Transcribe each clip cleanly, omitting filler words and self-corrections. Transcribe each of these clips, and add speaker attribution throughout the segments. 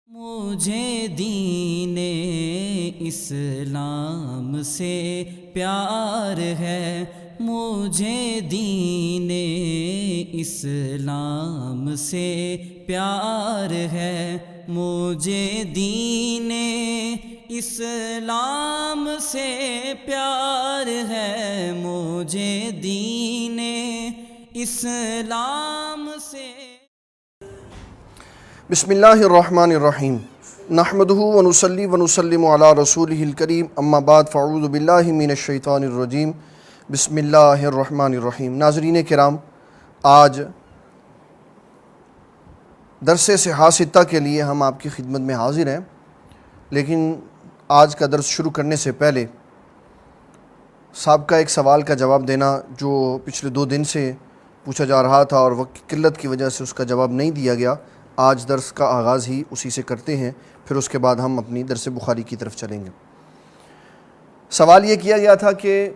Speaker 1: مجھے دین اسلام سے پیار ہے، مجھے دین اسلام سے پیار ہے، مجھے دین اسلام سے پیار ہے، مجھے دین اسلام سے۔
Speaker 2: بسم اللہ الرحمن الرحیم، نحمدہ ونصلی ونسلم علی رسولہ الکریم، اما بعد فاعوذ باللہ من الشیطان الرجیم، بسم اللہ الرحمن الرحیم۔ ناظرین کرام، آج درس صحاح ستہ کے لیے ہم آپ کی خدمت میں حاضر ہیں، لیکن آج کا درس شروع کرنے سے پہلے سابقہ ایک سوال کا جواب دینا جو پچھلے 2 دن سے پوچھا جا رہا تھا اور وقت کی قلت کی وجہ سے اس کا جواب نہیں دیا گیا۔ آج درس کا آغاز ہی اسی سے کرتے ہیں، پھر اس کے بعد ہم اپنی درس بخاری کی طرف چلیں گے۔ سوال یہ کیا گیا تھا کہ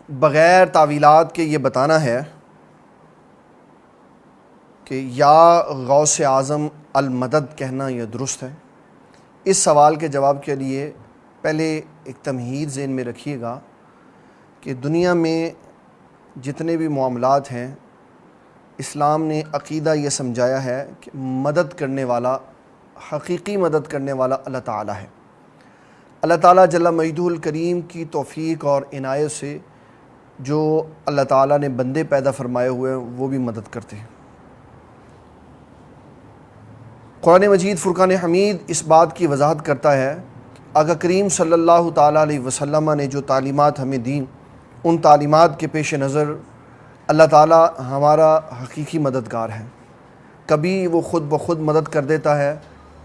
Speaker 2: بغیر تعویلات کے یہ بتانا ہے کہ یا غوث اعظم المدد کہنا یہ درست ہے۔ اس سوال کے جواب کے لیے پہلے ایک تمہید ذہن میں رکھیے گا کہ دنیا میں جتنے بھی معاملات ہیں، اسلام نے عقیدہ یہ سمجھایا ہے کہ مدد کرنے والا، حقیقی مدد کرنے والا اللہ تعالیٰ ہے۔ اللہ تعالیٰ جل مجدہ الکریم کی توفیق اور عنایت سے جو اللہ تعالیٰ نے بندے پیدا فرمائے ہوئے ہیں وہ بھی مدد کرتے ہیں۔ قرآن مجید فرقان حمید اس بات کی وضاحت کرتا ہے، آقا کریم صلی اللہ تعالیٰ علیہ وسلم نے جو تعلیمات ہمیں دیں، ان تعلیمات کے پیش نظر اللہ تعالیٰ ہمارا حقیقی مددگار ہے۔ کبھی وہ خود بخود مدد کر دیتا ہے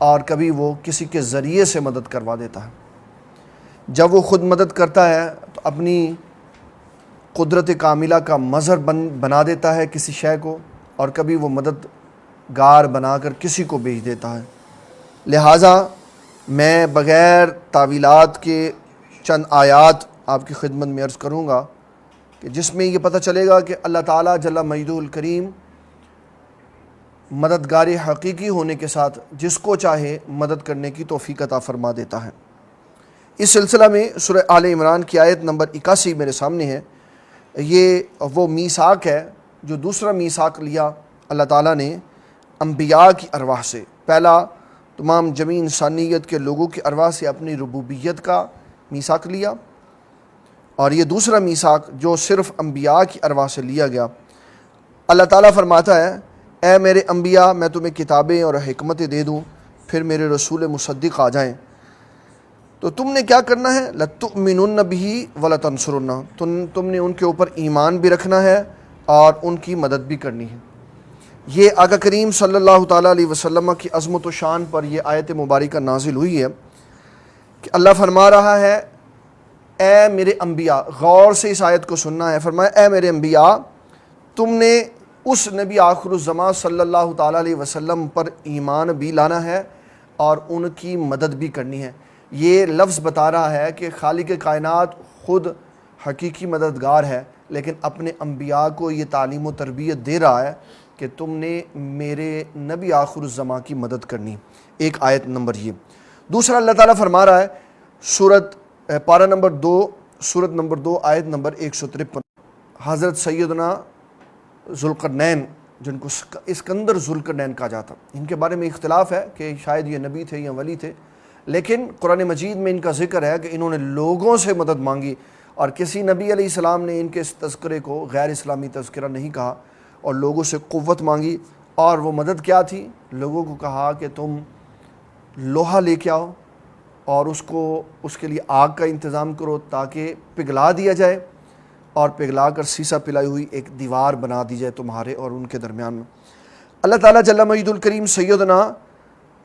Speaker 2: اور کبھی وہ کسی کے ذریعے سے مدد کروا دیتا ہے۔ جب وہ خود مدد کرتا ہے تو اپنی قدرت کاملہ کا مظہر بنا دیتا ہے کسی شے کو، اور کبھی وہ مددگار بنا کر کسی کو بھیج دیتا ہے۔ لہٰذا میں بغیر تعویلات کے چند آیات آپ کی خدمت میں عرض کروں گا کہ جس میں یہ پتہ چلے گا کہ اللہ تعالیٰ جل مجدہ الکریم مددگار حقیقی ہونے کے ساتھ جس کو چاہے مدد کرنے کی توفیق عطا فرما دیتا ہے۔ اس سلسلہ میں سورہ آل عمران کی آیت نمبر 81 میرے سامنے ہے۔ یہ وہ میثاق ہے جو دوسرا میثاق لیا اللہ تعالیٰ نے انبیاء کی ارواح سے۔ پہلا تمام جمیع انسانیت کے لوگوں کی ارواح سے اپنی ربوبیت کا میثاق لیا، اور یہ دوسرا میثاق جو صرف انبیاء کی ارواح سے لیا گیا۔ اللہ تعالیٰ فرماتا ہے، اے میرے انبیاء، میں تمہیں کتابیں اور حکمتیں دے دوں، پھر میرے رسول مصدق آ جائیں تو تم نے کیا کرنا ہے؟ لَتُؤْمِنُنَّ بِهِ وَلَتَنْصُرُنَّ، تم نے ان کے اوپر ایمان بھی رکھنا ہے اور ان کی مدد بھی کرنی ہے۔ یہ آقا کریم صلی اللہ تعالیٰ علیہ وسلم کی عظمت و شان پر یہ آیت مبارکہ نازل ہوئی ہے کہ اللہ فرما رہا ہے، اے میرے انبیاء، غور سے اس آیت کو سننا ہے۔ فرمایا، اے میرے انبیاء، تم نے اس نبی آخر الزمان صلی اللہ تعالیٰ علیہ وسلم پر ایمان بھی لانا ہے اور ان کی مدد بھی کرنی ہے۔ یہ لفظ بتا رہا ہے کہ خالق کائنات خود حقیقی مددگار ہے، لیکن اپنے انبیاء کو یہ تعلیم و تربیت دے رہا ہے کہ تم نے میرے نبی آخر الزمان کی مدد کرنی۔ ایک آیت نمبر یہ۔ دوسرا اللہ تعالیٰ فرما رہا ہے پارہ نمبر 2 سورت نمبر 2 آیت نمبر 153، حضرت سیدنا ذوالقرنین، جن کو اسکندر ذوالقرنین کہا جاتا، ان کے بارے میں اختلاف ہے کہ شاید یہ نبی تھے یا ولی تھے، لیکن قرآن مجید میں ان کا ذکر ہے کہ انہوں نے لوگوں سے مدد مانگی، اور کسی نبی علیہ السلام نے ان کے اس تذکرے کو غیر اسلامی تذکرہ نہیں کہا، اور لوگوں سے قوت مانگی۔ اور وہ مدد کیا تھی؟ لوگوں کو کہا کہ تم لوہا لے کے آؤ اور اس کے لیے آگ کا انتظام کرو تاکہ پگھلا دیا جائے، اور پگھلا کر سیسا پلائی ہوئی ایک دیوار بنا دی جائے تمہارے اور ان کے درمیان میں۔ اللہ تعالیٰ جل مجدہ الکریم سیدنا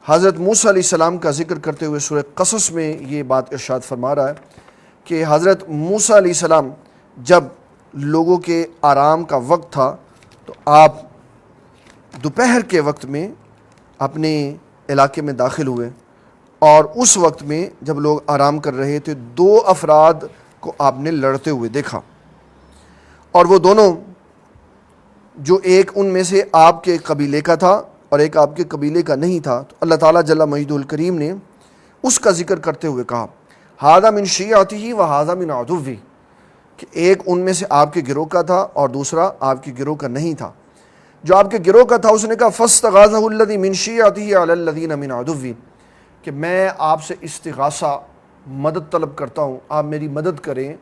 Speaker 2: حضرت موسیٰ علیہ السلام کا ذکر کرتے ہوئے سورہ قصص میں یہ بات ارشاد فرما رہا ہے کہ حضرت موسیٰ علیہ السلام جب لوگوں کے آرام کا وقت تھا تو آپ دوپہر کے وقت میں اپنے علاقے میں داخل ہوئے، اور اس وقت میں جب لوگ آرام کر رہے تھے 2 افراد کو آپ نے لڑتے ہوئے دیکھا، اور وہ دونوں جو ایک ان میں سے آپ کے قبیلے کا تھا اور ایک آپ کے قبیلے کا نہیں تھا، تو اللہ تعالیٰ جل مجدہ الکریم نے اس کا ذکر کرتے ہوئے کہا ھذا من شیعتہ و ھذا من عدوہ، کہ ایک ان میں سے آپ کے گروہ کا تھا اور دوسرا آپ کے گروہ کا نہیں تھا۔ جو آپ کے گروہ کا تھا اس نے کہا فاستغاثہ الذی من شیعتہ علی الذین من عدوہ، کہ میں آپ سے استغاثہ مدد طلب کرتا ہوں، آپ میری مدد کریں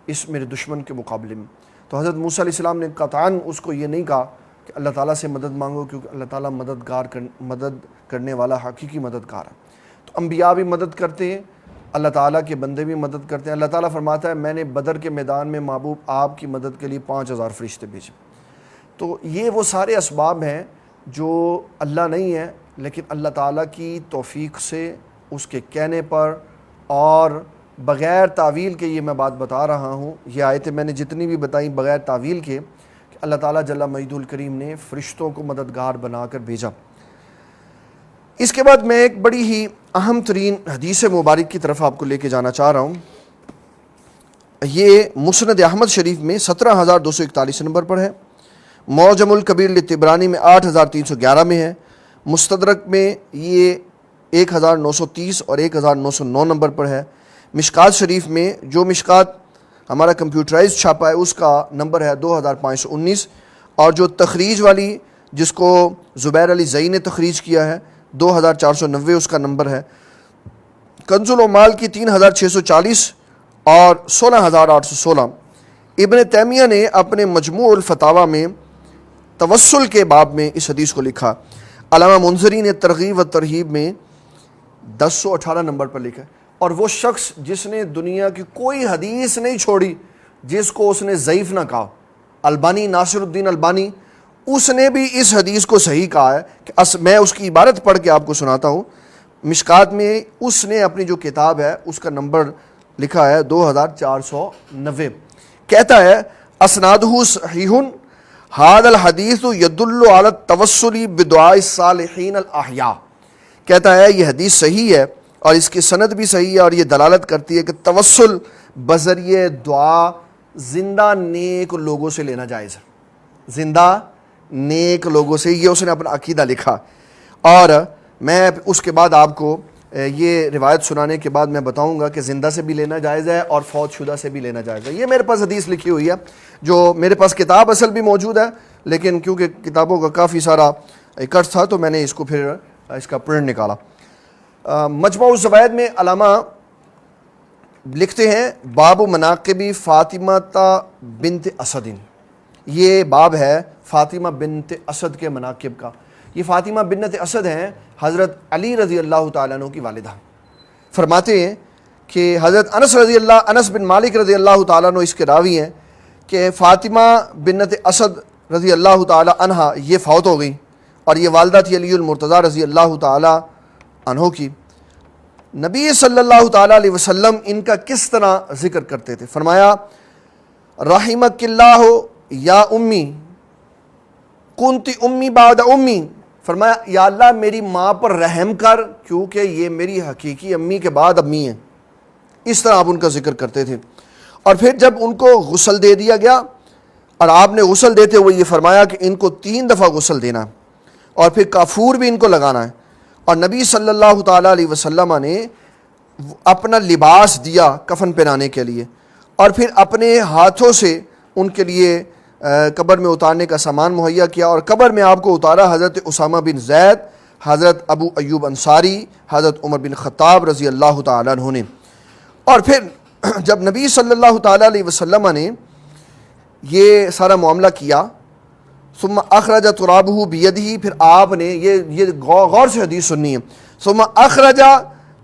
Speaker 2: اس میرے دشمن کے مقابلے میں۔ تو حضرت موسیٰ علیہ السلام نے قطعاً اس کو یہ نہیں کہا کہ اللہ تعالیٰ سے مدد مانگو، کیونکہ اللہ تعالیٰ مدد کرنے والا حقیقی مددگار ہے۔ تو انبیاء بھی مدد کرتے ہیں، اللہ تعالیٰ کے بندے بھی مدد کرتے ہیں۔ اللہ تعالیٰ فرماتا ہے میں نے بدر کے میدان میں محبوب آپ کی مدد کے لیے 5000 فرشتے بھیجے۔ تو یہ وہ سارے اسباب ہیں جو اللہ نہیں ہے، لیکن اللہ تعالیٰ کی توفیق سے، اس کے کہنے پر اور بغیر تعویل کے یہ میں بات بتا رہا ہوں۔ یہ آیتیں میں نے جتنی بھی بتائیں بغیر تعویل کے، کہ اللہ تعالیٰ جل مجدہ الکریم نے فرشتوں کو مددگار بنا کر بھیجا۔ اس کے بعد میں ایک بڑی ہی اہم ترین حدیث مبارک کی طرف آپ کو لے کے جانا چاہ رہا ہوں۔ یہ مسند احمد شریف میں 17241 نمبر پر ہے، معجم الکبیر لطبرانی میں 8311 میں ہے، مستدرک میں یہ 1930 اور 1909 نمبر پر ہے، مشکات شریف میں جو مشکات ہمارا کمپیوٹرائز چھاپا ہے اس کا نمبر ہے 2519، اور جو تخریج والی جس کو زبیر علی زئی نے تخریج کیا ہے 2490 اس کا نمبر ہے، کنز العمال کی 3640 اور 16816۔ ابن تیمیہ نے اپنے مجموع الفتاوی میں توسل کے باب میں اس حدیث کو لکھا۔ علامہ منذری نے ترغیب و ترہیب میں 1018 نمبر پر لکھا ہے۔ اور وہ شخص جس نے دنیا کی کوئی حدیث نہیں چھوڑی جس کو اس نے ضعیف نہ کہا، البانی ناصر الدین البانی، اس نے بھی اس حدیث کو صحیح کہا ہے کہ میں اس کی عبارت پڑھ کے آپ کو سناتا ہوں۔ مشکات میں اس نے اپنی جو کتاب ہے اس کا نمبر لکھا ہے 2490، کہتا ہے اسنادہ صحیح ھذا الحدیث یدل علی التوسل بدعاء الصالحین الاحیاء، کہتا ہے یہ حدیث صحیح ہے اور اس کی سند بھی صحیح ہے، اور یہ دلالت کرتی ہے کہ توسل بذریعہ دعا زندہ نیک لوگوں سے لینا جائز ہے، زندہ نیک لوگوں سے۔ یہ اس نے اپنا عقیدہ لکھا، اور میں اس کے بعد آپ کو یہ روایت سنانے کے بعد میں بتاؤں گا کہ زندہ سے بھی لینا جائز ہے اور فوت شدہ سے بھی لینا جائز ہے۔ یہ میرے پاس حدیث لکھی ہوئی ہے، جو میرے پاس کتاب اصل بھی موجود ہے، لیکن کیونکہ کتابوں کا کافی سارا اکٹھ تھا تو میں نے اس کو پھر اس کا پرنٹ نکالا۔ مجموع الزوائد میں علامہ لکھتے ہیں باب مناقب فاطمہ بنت اسد، یہ باب ہے فاطمہ بنت اسد کے مناقب کا۔ یہ فاطمہ بنت اسد ہیں حضرت علی رضی اللہ تعالیٰ عنہ کی والدہ۔ فرماتے ہیں کہ حضرت انس بن مالک رضی اللہ تعالیٰ عنہ اس کے راوی ہیں کہ فاطمہ بنت اسد رضی اللہ تعالیٰ عنہ یہ فوت ہو گئی، اور یہ والدہ تھی علی المرتضیٰ رضی اللہ تعالیٰ عنہ کی۔ نبی صلی اللہ تعالیٰ علیہ وسلم ان کا کس طرح ذکر کرتے تھے؟ فرمایا رحمک اللہ یا امی کنتی امی بعد امی، فرمایا یا اللہ میری ماں پر رحم کر کیونکہ یہ میری حقیقی امی کے بعد امی ہیں۔ اس طرح آپ ان کا ذکر کرتے تھے۔ اور پھر جب ان کو غسل دے دیا گیا، اور آپ نے غسل دیتے ہوئے یہ فرمایا کہ ان کو 3 دفعہ غسل دینا ہے، اور پھر کافور بھی ان کو لگانا ہے، اور نبی صلی اللہ تعالیٰ علیہ وسلم نے اپنا لباس دیا کفن پہنانے کے لیے، اور پھر اپنے ہاتھوں سے ان کے لیے قبر میں اتارنے کا سامان مہیا کیا، اور قبر میں آپ کو اتارا حضرت اسامہ بن زید، حضرت ابو ایوب انصاری، حضرت عمر بن خطاب رضی اللہ تعالیٰ عنہ نے۔ اور پھر جب نبی صلی اللہ تعالیٰ علیہ وسلم نے یہ سارا معاملہ کیا، ثم اخرج ترابہ بیدہ، پھر آپ نے یہ غور سے حدیث سننی ہے، ثم اخرج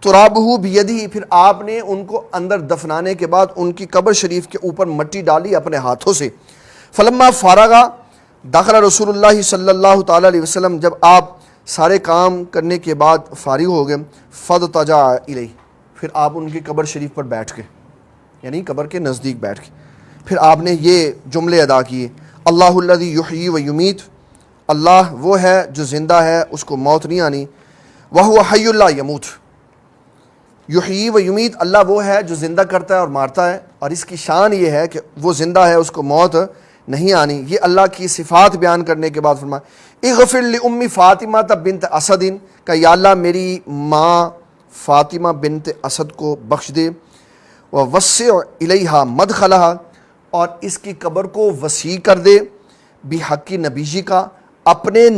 Speaker 2: ترابہ بیدہ، پھر آپ نے ان کو اندر دفنانے کے بعد ان کی قبر شریف کے اوپر مٹی ڈالی اپنے ہاتھوں سے۔ فلما فارغا دخل رسول اللہ صلی اللہ تعالیٰ علیہ وسلم، جب آپ سارے کام کرنے کے بعد فارغ ہو گئے، فاضطجع الیہ، پھر آپ ان کی قبر شریف پر بیٹھ گئے، یعنی قبر کے نزدیک بیٹھ گئے۔ پھر آپ نے یہ جملے ادا کیے، اللہ الذی یحیی و یمیت، اللہ وہ ہے جو زندہ ہے اس کو موت نہیں آنی، وہو حی لا یموت، یحیی و یمیت، اللہ وہ ہے جو زندہ کرتا ہے اور مارتا ہے، اور اس کی شان یہ ہے کہ وہ زندہ ہے اس کو موت نہیں آنی۔ یہ اللہ کی صفات بیان کرنے کے بعد فرمایا اغفر لأم فاطمہ بنت اسد، کہ یا اللہ میری ماں فاطمہ بنت اسد کو بخش دے، ووسع الیہا مدخلہا، اور اس کی قبر کو وسیع کر دے، بحق نبی جی کا، اپنے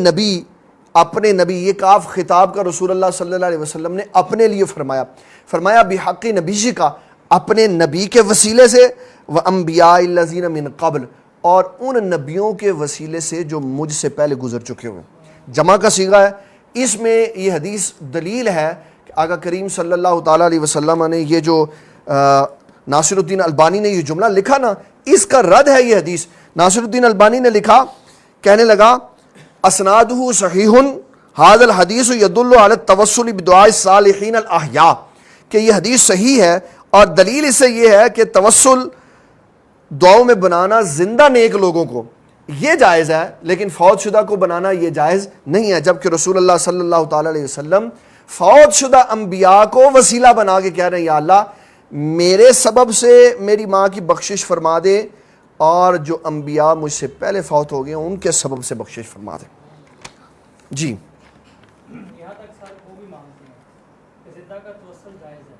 Speaker 2: نبی، یہ کاف خطاب کا رسول اللہ صلی اللہ علیہ وسلم نے اپنے لیے فرمایا بحق نبی جی کا، اپنے نبی کے وسیلے سے، وانبیاء الذین من قبل، اور ان نبیوں کے وسیلے سے جو مجھ سے پہلے گزر چکے ہوئے۔ جمع کا صیغہ ہے، اس میں یہ حدیث دلیل ہے کہ آقا کریم صلی اللہ تعالیٰ علیہ وسلم نے یہ جو ناصر الدین البانی نے یہ جملہ لکھا نا، اس کا رد ہے یہ حدیث۔ ناصر الدین البانی نے لکھا، کہنے لگا اسنادہ صحیح ھذا الحدیث یدل علی التوسل بدعاء الصالحین الاحیاء، کہ یہ حدیث صحیح ہے اور دلیل اس سے یہ ہے کہ توسل دعاؤں میں بنانا زندہ نیک لوگوں کو یہ جائز ہے، لیکن فوت شدہ کو بنانا یہ جائز نہیں ہے، جبکہ رسول اللہ صلی اللہ تعالیٰ علیہ وسلم فوت شدہ انبیاء کو وسیلہ بنا کے کہہ رہے ہیں یا اللہ میرے سبب سے میری ماں کی بخشش فرما دے، اور جو انبیاء مجھ سے پہلے فوت ہو گئے ہیں ان کے سبب سے بخشش فرما دے۔ جی
Speaker 3: یہاں تک سر وہ بھی مانگتے ہیں کہ زندہ کا توسل جائز ہے،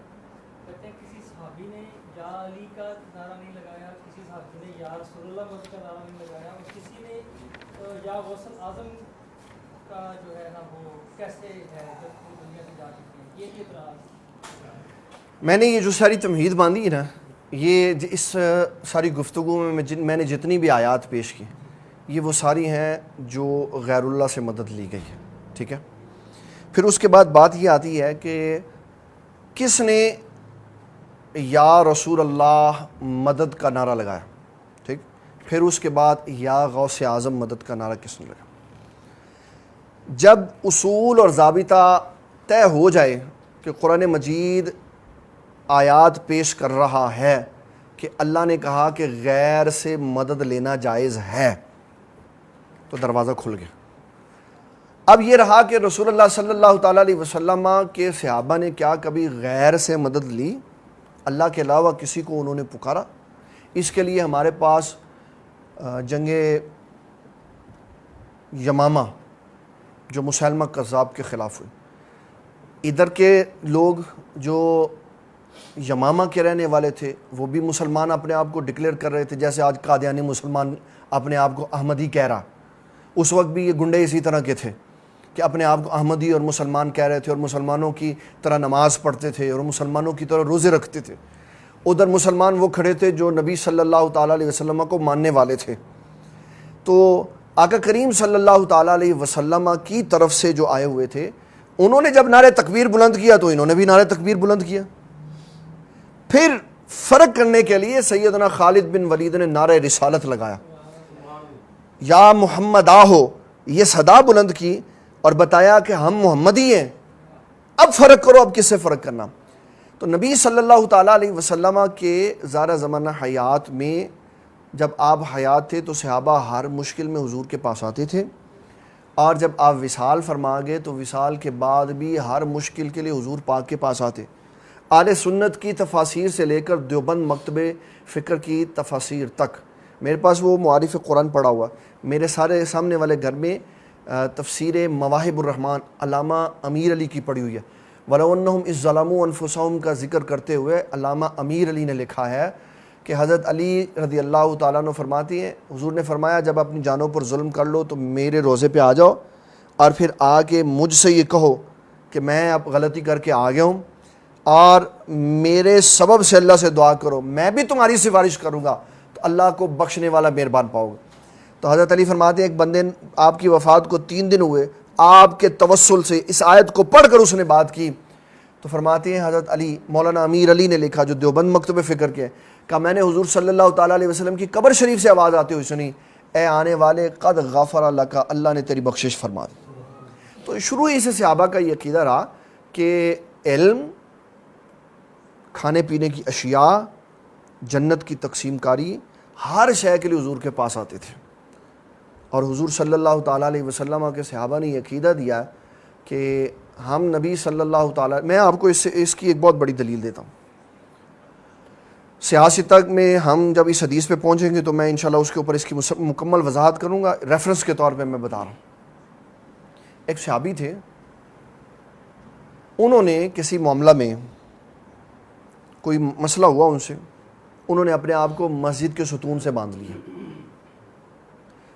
Speaker 3: کہتے ہیں کسی صحابی نے یا علی کا نعرہ نہیں لگایا، کسی صحابی نے یا رسول اللہ کا نعرہ نہیں لگایا، اور کسی نے یا غوث اعظم کا جو ہے نا وہ کیسے ہے جب وہ دنیا سے جا چکے ہیں، یہ اعتراض۔
Speaker 2: میں نے یہ جو ساری تمہید باندھی ہے نا، یہ اس ساری گفتگو میں میں نے جتنی بھی آیات پیش کی یہ وہ ساری ہیں جو غیر اللہ سے مدد لی گئی ہے، ٹھیک ہے۔ پھر اس کے بعد بات یہ آتی ہے کہ کس نے یا رسول اللہ مدد کا نعرہ لگایا، ٹھیک، پھر اس کے بعد یا غوث اعظم مدد کا نعرہ کس نے لگایا۔ جب اصول اور ضابطہ طے ہو جائے کہ قرآن مجید آیات پیش کر رہا ہے کہ اللہ نے کہا کہ غیر سے مدد لینا جائز ہے، تو دروازہ کھل گیا۔ اب یہ رہا کہ رسول اللہ صلی اللہ تعالیٰ علیہ وسلم کے صحابہ نے کیا کبھی غیر سے مدد لی؟ اللہ کے علاوہ کسی کو انہوں نے پکارا؟ اس کے لیے ہمارے پاس جنگ یمامہ جو مسلمہ کذاب کے خلاف ہوئی، ادھر کے لوگ جو یمامہ کے رہنے والے تھے وہ بھی مسلمان اپنے آپ کو ڈکلیئر کر رہے تھے، جیسے آج قادیانی مسلمان اپنے آپ کو احمدی کہہ رہا، اس وقت بھی یہ گنڈے اسی طرح کے تھے کہ اپنے آپ کو احمدی اور مسلمان کہہ رہے تھے، اور مسلمانوں کی طرح نماز پڑھتے تھے اور مسلمانوں کی طرح روزے رکھتے تھے۔ ادھر مسلمان وہ کھڑے تھے جو نبی صلی اللہ تعالیٰ علیہ وسلم کو ماننے والے تھے۔ تو آقا کریم صلی اللہ تعالیٰ علیہ وسلم کی طرف سے جو آئے ہوئے تھے، انہوں نے جب نعرہ تکبیر بلند کیا تو انہوں نے بھی نعرہ تکبیر بلند کیا۔ پھر فرق کرنے کے لیے سیدنا خالد بن ولید نے نعرہ رسالت لگایا، یا محمد آہو، یہ صدا بلند کی اور بتایا کہ ہم محمدی ہیں، اب فرق کرو، اب کس سے فرق کرنا۔ تو نبی صلی اللہ تعالیٰ علیہ وسلم کے زارہ زمانہ حیات میں جب آپ حیات تھے تو صحابہ ہر مشکل میں حضور کے پاس آتے تھے، اور جب آپ وصال فرما گئے تو وصال کے بعد بھی ہر مشکل کے لیے حضور پاک کے پاس آتے۔ اہل سنت کی تفاسیر سے لے کر دیوبند مکتب فکر کی تفاسیر تک، میرے پاس وہ معارف قرآن پڑھا ہوا، میرے سارے سامنے والے گھر میں تفسیر مواہب الرحمن علامہ امیر علی کی پڑھی ہوئی ہے۔ وَلَوْ أَنَّهُمْ إِذْ ظَلَمُوا أَنفُسَهُمْ کا ذکر کرتے ہوئے علامہ امیر علی نے لکھا ہے کہ حضرت علی رضی اللہ تعالیٰ عنہ فرماتی ہیں، حضور نے فرمایا جب اپنی جانوں پر ظلم کر لو تو میرے روزے پہ آ جاؤ، اور پھر آ کے مجھ سے یہ کہو کہ میں اب غلطی کر کے آ گیا ہوں، اور میرے سبب سے اللہ سے دعا کرو، میں بھی تمہاری سفارش کروں گا تو اللہ کو بخشنے والا مہربان پاؤ گا۔ تو حضرت علی فرماتے ہیں ایک بندے آپ کی وفات کو 3 دن ہوئے، آپ کے توسل سے اس آیت کو پڑھ کر اس نے بات کی، تو فرماتے ہیں حضرت علی، مولانا امیر علی نے لکھا جو دیوبند مکتب فکر کے، کہ میں نے حضور صلی اللہ تعالیٰ علیہ وسلم کی قبر شریف سے آواز آتے ہوئی سنی، اے آنے والے قد غفر لک، اللہ نے تیری بخشش فرما دی۔ تو شروع ہی سے صحابہ کا یہ عقیدہ رہا کہ علم، کھانے پینے کی اشیاء، جنت کی تقسیم کاری، ہر شے کے لیے حضور کے پاس آتے تھے، اور حضور صلی اللہ تعالیٰ علیہ وسلم کے صحابہ نے یہ عقیدہ دیا کہ ہم نبی صلی اللہ تعالیٰ، میں آپ کو اس کی ایک بہت بڑی دلیل دیتا ہوں۔ سیاسی تک میں ہم جب اس حدیث پہ پہنچیں گے تو میں انشاءاللہ اس کے اوپر اس کی مکمل وضاحت کروں گا. ریفرنس کے طور پہ میں بتا رہا ہوں. ایک صحابی تھے, انہوں نے کسی معاملہ میں کوئی مسئلہ ہوا ان سے, انہوں نے اپنے آپ کو مسجد کے ستون سے باندھ لیا.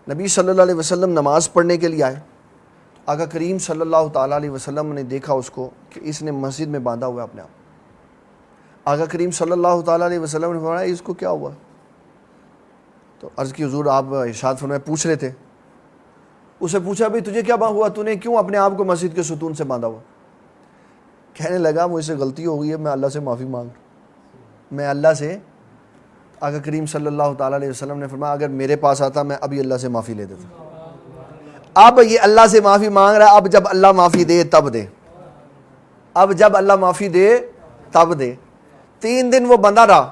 Speaker 2: نبی صلی اللہ علیہ وسلم نماز پڑھنے کے لیے آئے. آقا کریم صلی اللہ تعالیٰ علیہ وسلم نے دیکھا اس کو کہ اس نے مسجد میں باندھا ہوا ہے اپنے آپ. آقا کریم صلی اللہ تعالیٰ علیہ وسلم نے فرمایا اس کو کیا ہوا؟ تو عرض کی حضور آپ ارشاد فرمائے پوچھ رہے تھے. اسے پوچھا بھی تجھے کیا ہوا, تو نے کیوں اپنے آپ کو مسجد کے ستون سے باندھا ہوا؟ کہنے لگا مجھ سے غلطی ہو گئی ہے, میں اللہ سے معافی مانگ رہا ہوں. میں اللہ سے, آقا کریم صلی اللہ تعالیٰ علیہ وسلم نے فرمایا اگر میرے پاس آتا میں ابھی اللہ سے معافی لے دیتا. اب یہ اللہ سے معافی مانگ رہا ہے, اب جب اللہ معافی دے تب دے, اب جب اللہ معافی دے تب دے. 3 دن وہ بندہ رہا,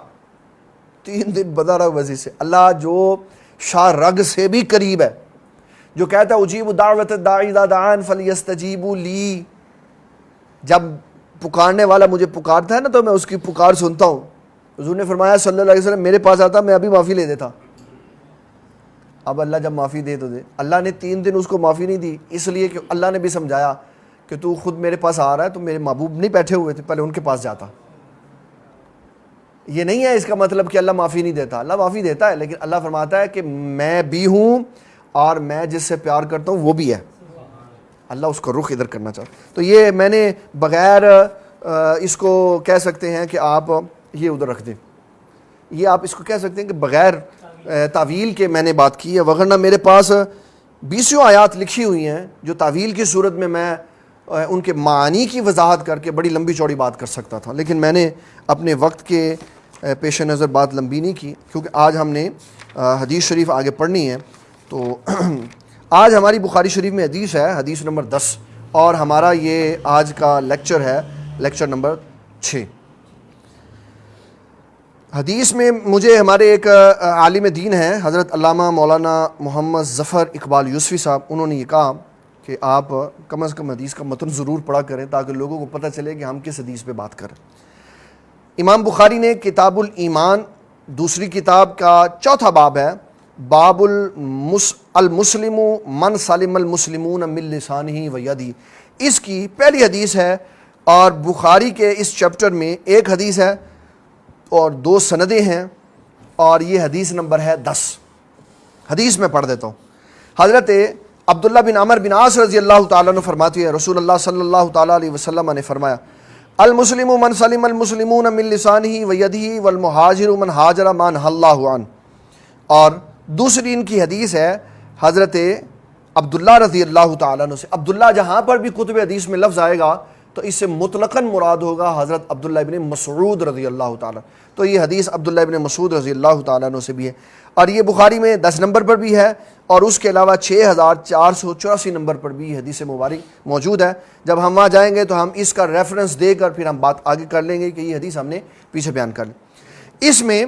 Speaker 2: 3 دن بندہ رہا وزیر سے. اللہ جو شاہ رگ سے بھی قریب ہے, جو کہتا ہے اجیب دعوت الداعی اذا دعان فلیستجیبوا لی, جب پکارنے والا مجھے پکارتا ہے نا تو میں اس کی پکار سنتا ہوں. حضور نے فرمایا صلی اللہ علیہ وسلم میرے پاس آتا میں ابھی معافی لے دیتا. اب اللہ جب معافی دے تو دے. اللہ نے 3 دن اس کو معافی نہیں دی, اس لیے کہ اللہ نے بھی سمجھایا کہ تو خود میرے پاس آ رہا ہے, تو میرے محبوب نہیں بیٹھے ہوئے تھے, پہلے ان کے پاس جاتا. یہ نہیں ہے اس کا مطلب کہ اللہ معافی نہیں دیتا, اللہ معافی دیتا ہے, لیکن اللہ فرماتا ہے کہ میں بھی ہوں اور میں جس سے پیار کرتا ہوں وہ بھی ہے. اللہ اس کو رخ ادھر کرنا چاہتا. تو یہ میں نے بغیر اس کو کہہ سکتے ہیں کہ آپ یہ ادھر رکھ دیں, یہ آپ اس کو کہہ سکتے ہیں کہ بغیر تعویل کے میں نے بات کی ہے, وغیرہ میرے پاس 20 آیات لکھی ہوئی ہیں جو تعویل کی صورت میں ان کے معانی کی وضاحت کر کے بڑی لمبی چوڑی بات کر سکتا تھا, لیکن میں نے اپنے وقت کے پیش نظر بات لمبی نہیں کی, کیونکہ آج ہم نے حدیث شریف آگے پڑھنی ہے. تو آج ہماری بخاری شریف میں حدیث ہے, حدیث نمبر 10, اور ہمارا یہ آج کا لیکچر ہے, لیکچر نمبر 6. حدیث میں مجھے ہمارے ایک عالم دین ہیں حضرت علامہ مولانا محمد ظفر اقبال یوسفی صاحب, انہوں نے یہ کہا کہ آپ کم از کم حدیث کا متن ضرور پڑھا کریں تاکہ لوگوں کو پتہ چلے کہ ہم کس حدیث پہ بات کریں. امام بخاری نے کتاب الایمان دوسری کتاب کا 4تھا باب ہے, باب المسلم من سلم المسلمون من لسانہ و یدہ, اس کی پہلی حدیث ہے. اور بخاری کے اس چیپٹر میں ایک حدیث ہے اور 2 سندیں ہیں, اور یہ حدیث نمبر ہے 10. حدیث میں پڑھ دیتا ہوں. حضرت عبداللہ بن عمر بن عاص رضی اللہ تعالیٰ عنہ فرماتے ہیں رسول اللہ صلی اللہ تعالیٰ علیہ وسلم نے فرمایا المسلم من سلم المسلمون من لسانہ و یدہ والمہاجر من ہاجر ما نہی اللہ عنہ. اور دوسری ان کی حدیث ہے حضرت عبداللہ رضی اللہ تعالیٰ عنہ سے. عبداللہ جہاں پر بھی کتب حدیث میں لفظ آئے گا تو اس سے مطلقاً مراد ہوگا حضرت عبداللہ ابن مسعود رضی اللہ تعالیٰ. تو یہ حدیث عبداللہ ابن مسعود رضی اللہ تعالیٰ عنہ سے بھی ہے, اور یہ بخاری میں 10 نمبر پر بھی ہے, اور اس کے علاوہ 6484 نمبر پر بھی حدیث مبارک موجود ہے. جب ہم وہاں جائیں گے تو ہم اس کا ریفرنس دے کر پھر ہم بات آگے کر لیں گے کہ یہ حدیث ہم نے پیچھے بیان کر لی. اس میں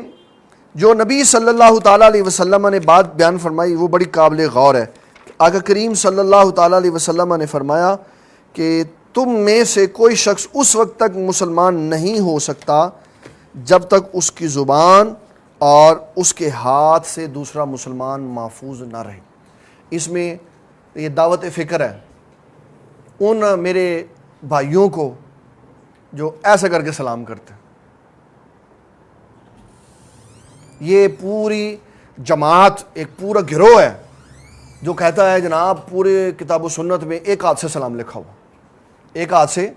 Speaker 2: جو نبی صلی اللہ تعالیٰ علیہ وسلم نے بات بیان فرمائی وہ بڑی قابل غور ہے. آقا کریم صلی اللہ تعالیٰ علیہ وسلم نے فرمایا کہ تم میں سے کوئی شخص اس وقت تک مسلمان نہیں ہو سکتا جب تک اس کی زبان اور اس کے ہاتھ سے دوسرا مسلمان محفوظ نہ رہے. اس میں یہ دعوت فکر ہے ان میرے بھائیوں کو جو ایسا کر کے سلام کرتے ہیں. یہ پوری جماعت ایک پورا گروہ ہے جو کہتا ہے جناب پورے کتاب و سنت میں ایک ہاتھ سے سلام لکھا ہوا, ایک ہاتھ سے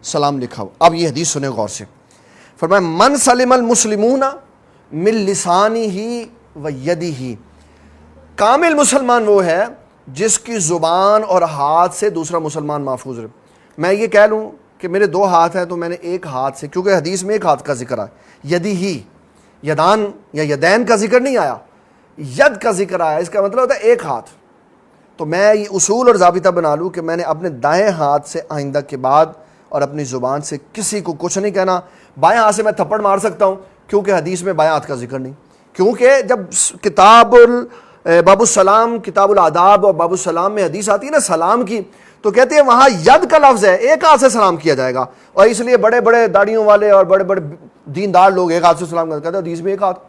Speaker 2: سلام لکھا ہوا. اب یہ حدیث سنیں غور سے. فرمایا من سلم المسلمون من لسانہ و یدہ, کامل مسلمان وہ ہے جس کی زبان اور ہاتھ سے دوسرا مسلمان محفوظ رہے. میں یہ کہہ لوں کہ میرے 2 ہاتھ ہیں تو میں نے ایک ہاتھ سے, کیونکہ حدیث میں ایک ہاتھ کا ذکر ہے, یدہ, یدان یا یدین کا ذکر نہیں آیا, ید کا ذکر آیا, اس کا مطلب ہوتا ہے ایک ہاتھ. تو میں یہ اصول اور ضابطہ بنا لوں کہ میں نے اپنے دائیں ہاتھ سے آئندہ کے بعد اور اپنی زبان سے کسی کو کچھ نہیں کہنا. بائیں ہاتھ سے میں تھپڑ مار سکتا ہوں کیونکہ حدیث میں بائیں ہاتھ کا ذکر نہیں, کیونکہ جب کتاب باب السلام, کتاب الآداب اور باب السلام میں حدیث آتی ہے نا سلام کی, تو کہتے ہیں وہاں ید کا لفظ ہے، ایک ہاتھ سے سلام کیا جائے گا، اور اس لیے بڑے بڑے داڑھیوں والے اور بڑے بڑے دیندار لوگ ایک ہاتھ سے سلام کرتے ہیں، حدیث میں ایک ہاتھ۔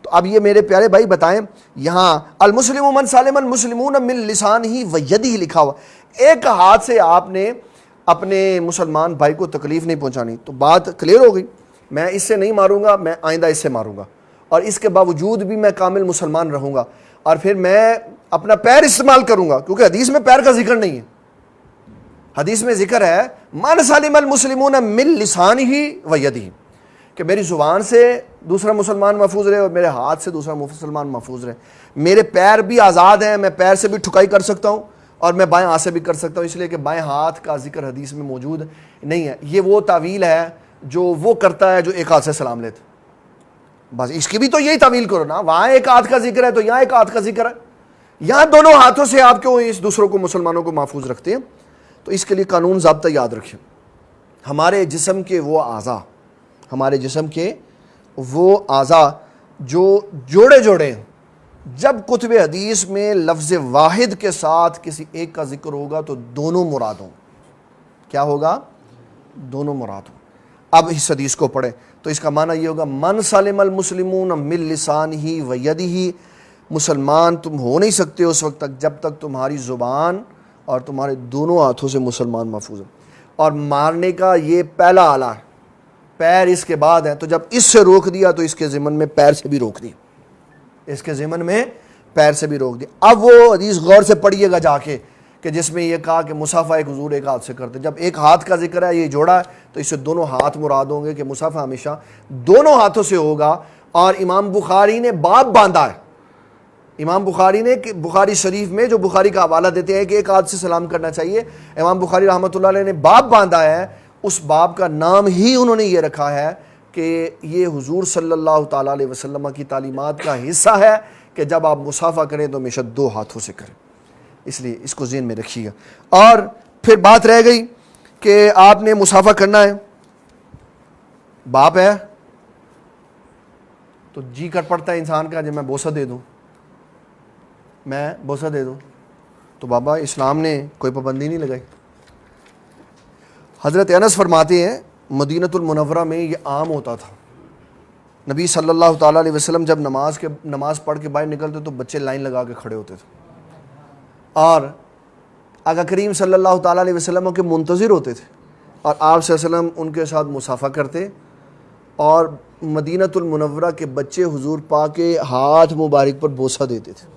Speaker 2: تو اب یہ میرے پیارے بھائی بتائیں، یہاں المسلم من سالم المسلمون من لسانہ و یدہ لکھا ہوا، ایک ہاتھ سے آپ نے اپنے مسلمان بھائی کو تکلیف نہیں پہنچانی۔ تو بات کلیئر ہو گئی، میں اس سے نہیں ماروں گا، میں آئندہ اس سے ماروں گا، اور اس کے باوجود بھی میں کامل مسلمان رہوں گا، اور پھر میں اپنا پیر استعمال کروں گا، کیونکہ حدیث میں پیر کا ذکر نہیں ہے۔ حدیث میں ذکر ہے من سلم المسلمون من لسانہ و یدہ، کہ میری زبان سے دوسرا مسلمان محفوظ رہے اور میرے ہاتھ سے دوسرا مسلمان محفوظ رہے۔ میرے پیر بھی آزاد ہیں، میں پیر سے بھی ٹھکائی کر سکتا ہوں اور میں بائیں ہاتھ سے بھی کر سکتا ہوں، اس لیے کہ بائیں ہاتھ کا ذکر حدیث میں موجود نہیں ہے۔ یہ وہ تعویل ہے جو وہ کرتا ہے جو ایک ہاتھ سے سلام لیتا، بس اس کی بھی تو یہی تعویل کرو نا، وہاں ایک ہاتھ کا ذکر ہے تو یہاں ایک ہاتھ کا ذکر ہے، یہاں دونوں ہاتھوں سے آپ کیوں اس دوسروں کو مسلمانوں کو محفوظ رکھتے ہیں؟ تو اس کے لیے قانون ضابطہ یاد رکھیں۔ ہمارے جسم کے وہ اعضاء، ہمارے جسم کے وہ اعضاء جو جوڑے جوڑے ہیں، جب کتب حدیث میں لفظ واحد کے ساتھ کسی ایک کا ذکر ہوگا تو دونوں مراد ہوں۔ کیا ہوگا؟ دونوں مراد ہوں۔ اب اس حدیث کو پڑھیں تو اس کا معنی یہ ہوگا من سلم المسلمون من لسانہ و یدہ، مسلمان تم ہو نہیں سکتے اس وقت تک جب تک تمہاری زبان اور تمہارے دونوں ہاتھوں سے مسلمان محفوظ ہیں، اور مارنے کا یہ پہلا آلہ ہے، پیر اس کے بعد ہے، تو جب اس سے روک دیا تو اس کے ضمن میں پیر سے بھی روک دیا، اس کے ضمن میں پیر سے بھی روک دیا۔ اب وہ حدیث غور سے پڑھیے گا جا کے کہ جس میں یہ کہا کہ مصافحہ ایک حضور ایک ہاتھ سے کرتے، جب ایک ہاتھ کا ذکر ہے، یہ جوڑا ہے، تو اس سے دونوں ہاتھ مراد ہوں گے کہ مصافحہ ہمیشہ دونوں ہاتھوں سے ہوگا۔ اور امام بخاری نے باب باندھا ہے، امام بخاری نے بخاری شریف میں جو بخاری کا حوالہ دیتے ہیں کہ ایک ہاتھ سے سلام کرنا چاہیے، امام بخاری رحمۃ اللہ علیہ نے باب باندھا ہے، اس باب کا نام ہی انہوں نے یہ رکھا ہے کہ یہ حضور صلی اللہ تعالیٰ علیہ وسلم کی تعلیمات کا حصہ ہے کہ جب آپ مصافحہ کریں تو ہمیشہ دو ہاتھوں سے کریں، اس لیے اس کو ذہن میں رکھیے گا۔ اور پھر بات رہ گئی کہ آپ نے مصافحہ کرنا ہے، باپ ہے تو جی کر پڑتا ہے انسان کا جب میں بوسہ دے دوں، میں بوسہ دے دوں، تو بابا اسلام نے کوئی پابندی نہیں لگائی۔ حضرت انس فرماتے ہیں مدینۃ المنورہ میں یہ عام ہوتا تھا، نبی صلی اللہ تعالیٰ علیہ وسلم جب نماز پڑھ کے باہر نکلتے تو بچے لائن لگا کے کھڑے ہوتے تھے، اور آقا کریم صلی اللہ تعالیٰ علیہ وسلم کے منتظر ہوتے تھے، اور آپ صلی اللہ علیہ وسلم ان کے ساتھ مصافحہ کرتے، اور مدینۃ المنورہ کے بچے حضور پاک کے ہاتھ مبارک پر بوسہ دیتے تھے۔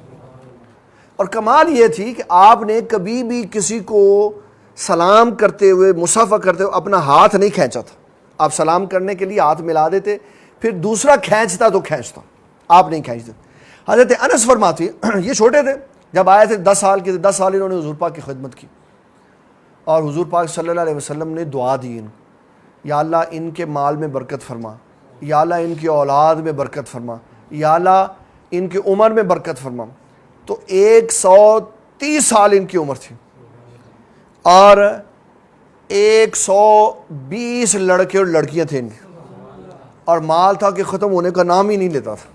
Speaker 2: اور کمال یہ تھی کہ آپ نے کبھی بھی کسی کو سلام کرتے ہوئے مصافحہ کرتے ہوئے اپنا ہاتھ نہیں کھینچا تھا، آپ سلام کرنے کے لیے ہاتھ ملا دیتے، پھر دوسرا کھینچتا تو کھینچتا، آپ نہیں کھینچتے۔ حضرت انس فرماتے ہیں یہ چھوٹے تھے، جب آئے تھے 10 سال کے تھے، 10 سال انہوں نے حضور پاک کی خدمت کی، اور حضور پاک صلی اللہ علیہ وسلم نے دعا دی ان کو، یا اللہ ان کے مال میں برکت فرما، یا اللہ ان کی اولاد میں برکت فرما، یا اللہ ان کی عمر میں برکت فرما۔ تو 130 سال ان کی عمر تھی، اور 120 لڑکے اور لڑکیاں تھے ان کے، اور مال تھا کہ ختم ہونے کا نام ہی نہیں لیتا تھا۔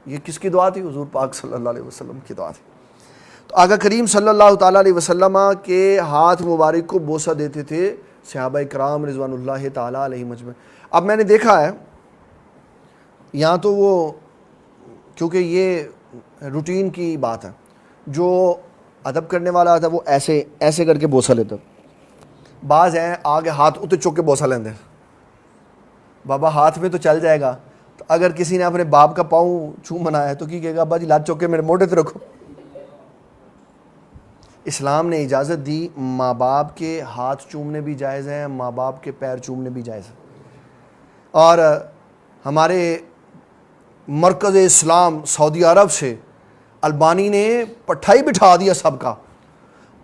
Speaker 2: یہ کس کی دعا تھی؟ حضور پاک صلی اللہ علیہ وسلم کی دعا تھی۔ تو آقا کریم صلی اللہ تعالیٰ علیہ وسلم کے ہاتھ مبارک کو بوسہ دیتے تھے صحابہ کرام رضوان اللہ تعالیٰ علیہ مجمع۔ اب میں نے دیکھا ہے یہاں تو وہ کیونکہ یہ روٹین کی بات ہے، جو ادب کرنے والا تھا وہ ایسے ایسے کر کے بوسہ لیتا، بعض ہیں آگے ہاتھ اتنے چک کے بوسہ لیندے، بابا ہاتھ میں تو چل جائے گا، تو اگر کسی نے اپنے باپ کا پاؤں چوم بنایا ہے تو کی کہے گا ابا جی لات چوک کے میرے موڈے تے رکھو۔ اسلام نے اجازت دی، ماں باپ کے ہاتھ چومنے بھی جائز ہیں، ماں باپ کے پیر چومنے بھی جائز ہیں۔ اور ہمارے مرکز اسلام سعودی عرب سے البانی نے پٹھائی بٹھا دیا سب کا،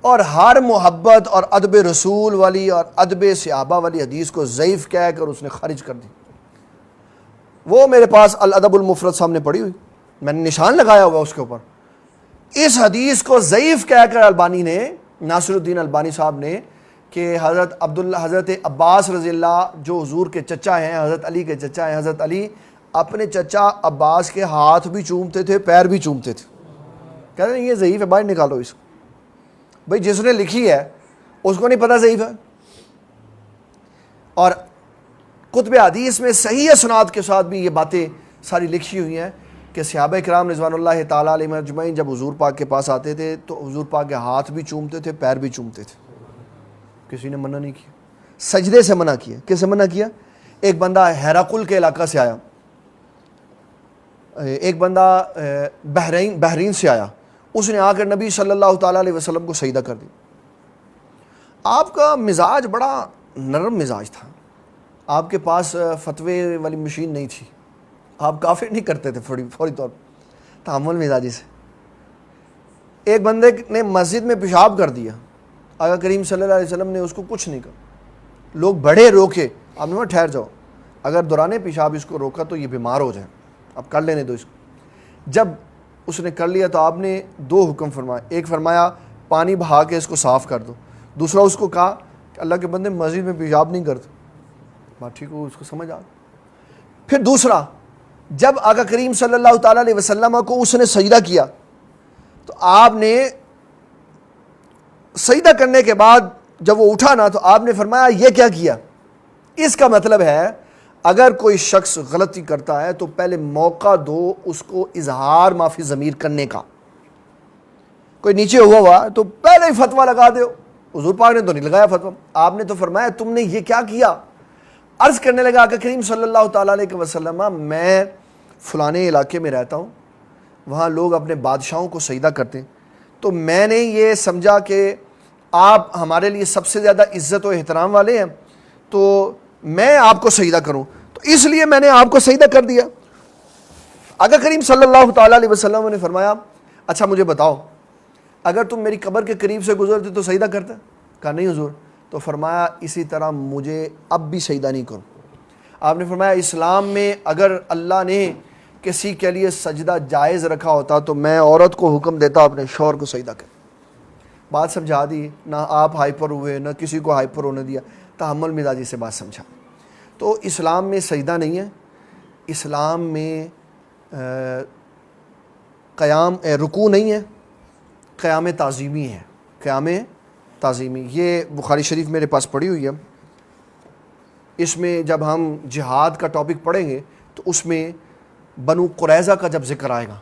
Speaker 2: اور ہر محبت اور ادب رسول والی اور ادب صحابہ والی حدیث کو ضعیف کہہ کر اس نے خارج کر دی۔ وہ میرے پاس الادب المفرد سامنے پڑی ہوئی، میں نے نشان لگایا ہوا اس کے اوپر، اس حدیث کو ضعیف کہہ کر البانی نے، ناصر الدین البانی صاحب نے، کہ حضرت عباس رضی اللہ جو حضور کے چچا ہیں، حضرت علی کے چچا ہیں، حضرت علی اپنے چچا عباس کے ہاتھ بھی چومتے تھے، پیر بھی چومتے تھے۔ کہتے ہیں یہ ضعیف ہے، باہر نکالو اس کو۔ بھئی جس نے لکھی ہے اس کو نہیں پتہ ضعیف ہے. اور کتب حدیث میں صحیح اسناد کے ساتھ بھی یہ باتیں ساری لکھی ہوئی ہیں کہ صحابہ کرام رضوان اللہ تعالیٰ علیہم اجمعین جب حضور پاک کے پاس آتے تھے تو حضور پاک کے ہاتھ بھی چومتے تھے، پیر بھی چومتے تھے. کسی نے منع نہیں کیا. سجدے سے منع کیا. کس سے منع کیا؟ ایک بندہ ہیراکل کے علاقہ سے آیا، ایک بندہ بحرین سے آیا، اس نے آ کر نبی صلی اللہ تعالیٰ علیہ وسلم کو سجدہ کر دی. آپ کا مزاج بڑا نرم مزاج تھا، آپ کے پاس فتوے والی مشین نہیں تھی، آپ کافر نہیں کرتے تھے فوری طور پر، تحمل مزاجی سے. ایک بندے نے مسجد میں پیشاب کر دیا، آقا کریم صلی اللہ علیہ وسلم نے اس کو کچھ نہیں کہا. لوگ بڑے روکے، آپ نے کہا ٹھہر جاؤ، اگر دوران پیشاب اس کو روکا تو یہ بیمار ہو جائے، اب کر لینے دو اس کو. جب اس نے کر لیا تو آپ نے دو حکم فرمائے. ایک فرمایا پانی بہا کے اس کو صاف کر دو. دوسرا اس کو کہا کہ اللہ کے بندے مسجد میں پیشاب نہیں کرتے. بات ٹھیک ہو، اس کو سمجھ آ. پھر دوسرا، جب آقا کریم صلی اللہ تعالیٰ علیہ وسلم کو اس نے سجدہ کیا تو آپ نے سجدہ کرنے کے بعد جب وہ اٹھا نا تو آپ نے فرمایا یہ کیا کیا. اس کا مطلب ہے اگر کوئی شخص غلطی کرتا ہے تو پہلے موقع دو اس کو اظہار معافی ضمیر کرنے کا. کوئی نیچے ہوا تو پہلے ہی فتویٰ لگا دو. حضور پاک نے تو نہیں لگایا فتویٰ، آپ نے تو فرمایا تم نے یہ کیا کیا. عرض کرنے لگا آقا کریم صلی اللہ تعالیٰ علیہ وسلم میں فلانے علاقے میں رہتا ہوں، وہاں لوگ اپنے بادشاہوں کو سجدہ کرتے ہیں، تو میں نے یہ سمجھا کہ آپ ہمارے لیے سب سے زیادہ عزت و احترام والے ہیں تو میں آپ کو سجدہ کروں، تو اس لیے میں نے آپ کو سجدہ کر دیا. آقا کریم صلی اللہ تعالیٰ علیہ وسلم نے فرمایا اچھا مجھے بتاؤ اگر تم میری قبر کے قریب سے گزرتے تو سجدہ کرتے؟ کہا نہیں حضور. تو فرمایا اسی طرح مجھے اب بھی سجدہ نہیں کرو. آپ نے فرمایا اسلام میں اگر اللہ نے کسی کے لیے سجدہ جائز رکھا ہوتا تو میں عورت کو حکم دیتا اپنے شوہر کو سجدہ کر. بات سمجھا دی، نہ آپ ہائپر ہوئے نہ کسی کو ہائپر ہونے دیا، تحمل مزاجی سے بات سمجھا. تو اسلام میں سجدہ نہیں ہے، اسلام میں قیام رکوع نہیں ہے، قیام تعظیمی ہے. قیام تعظیمی یہ بخاری شریف میرے پاس پڑھی ہوئی ہے. اس میں جب ہم جہاد کا ٹاپک پڑھیں گے تو اس میں بنو قریظہ کا جب ذکر آئے گا،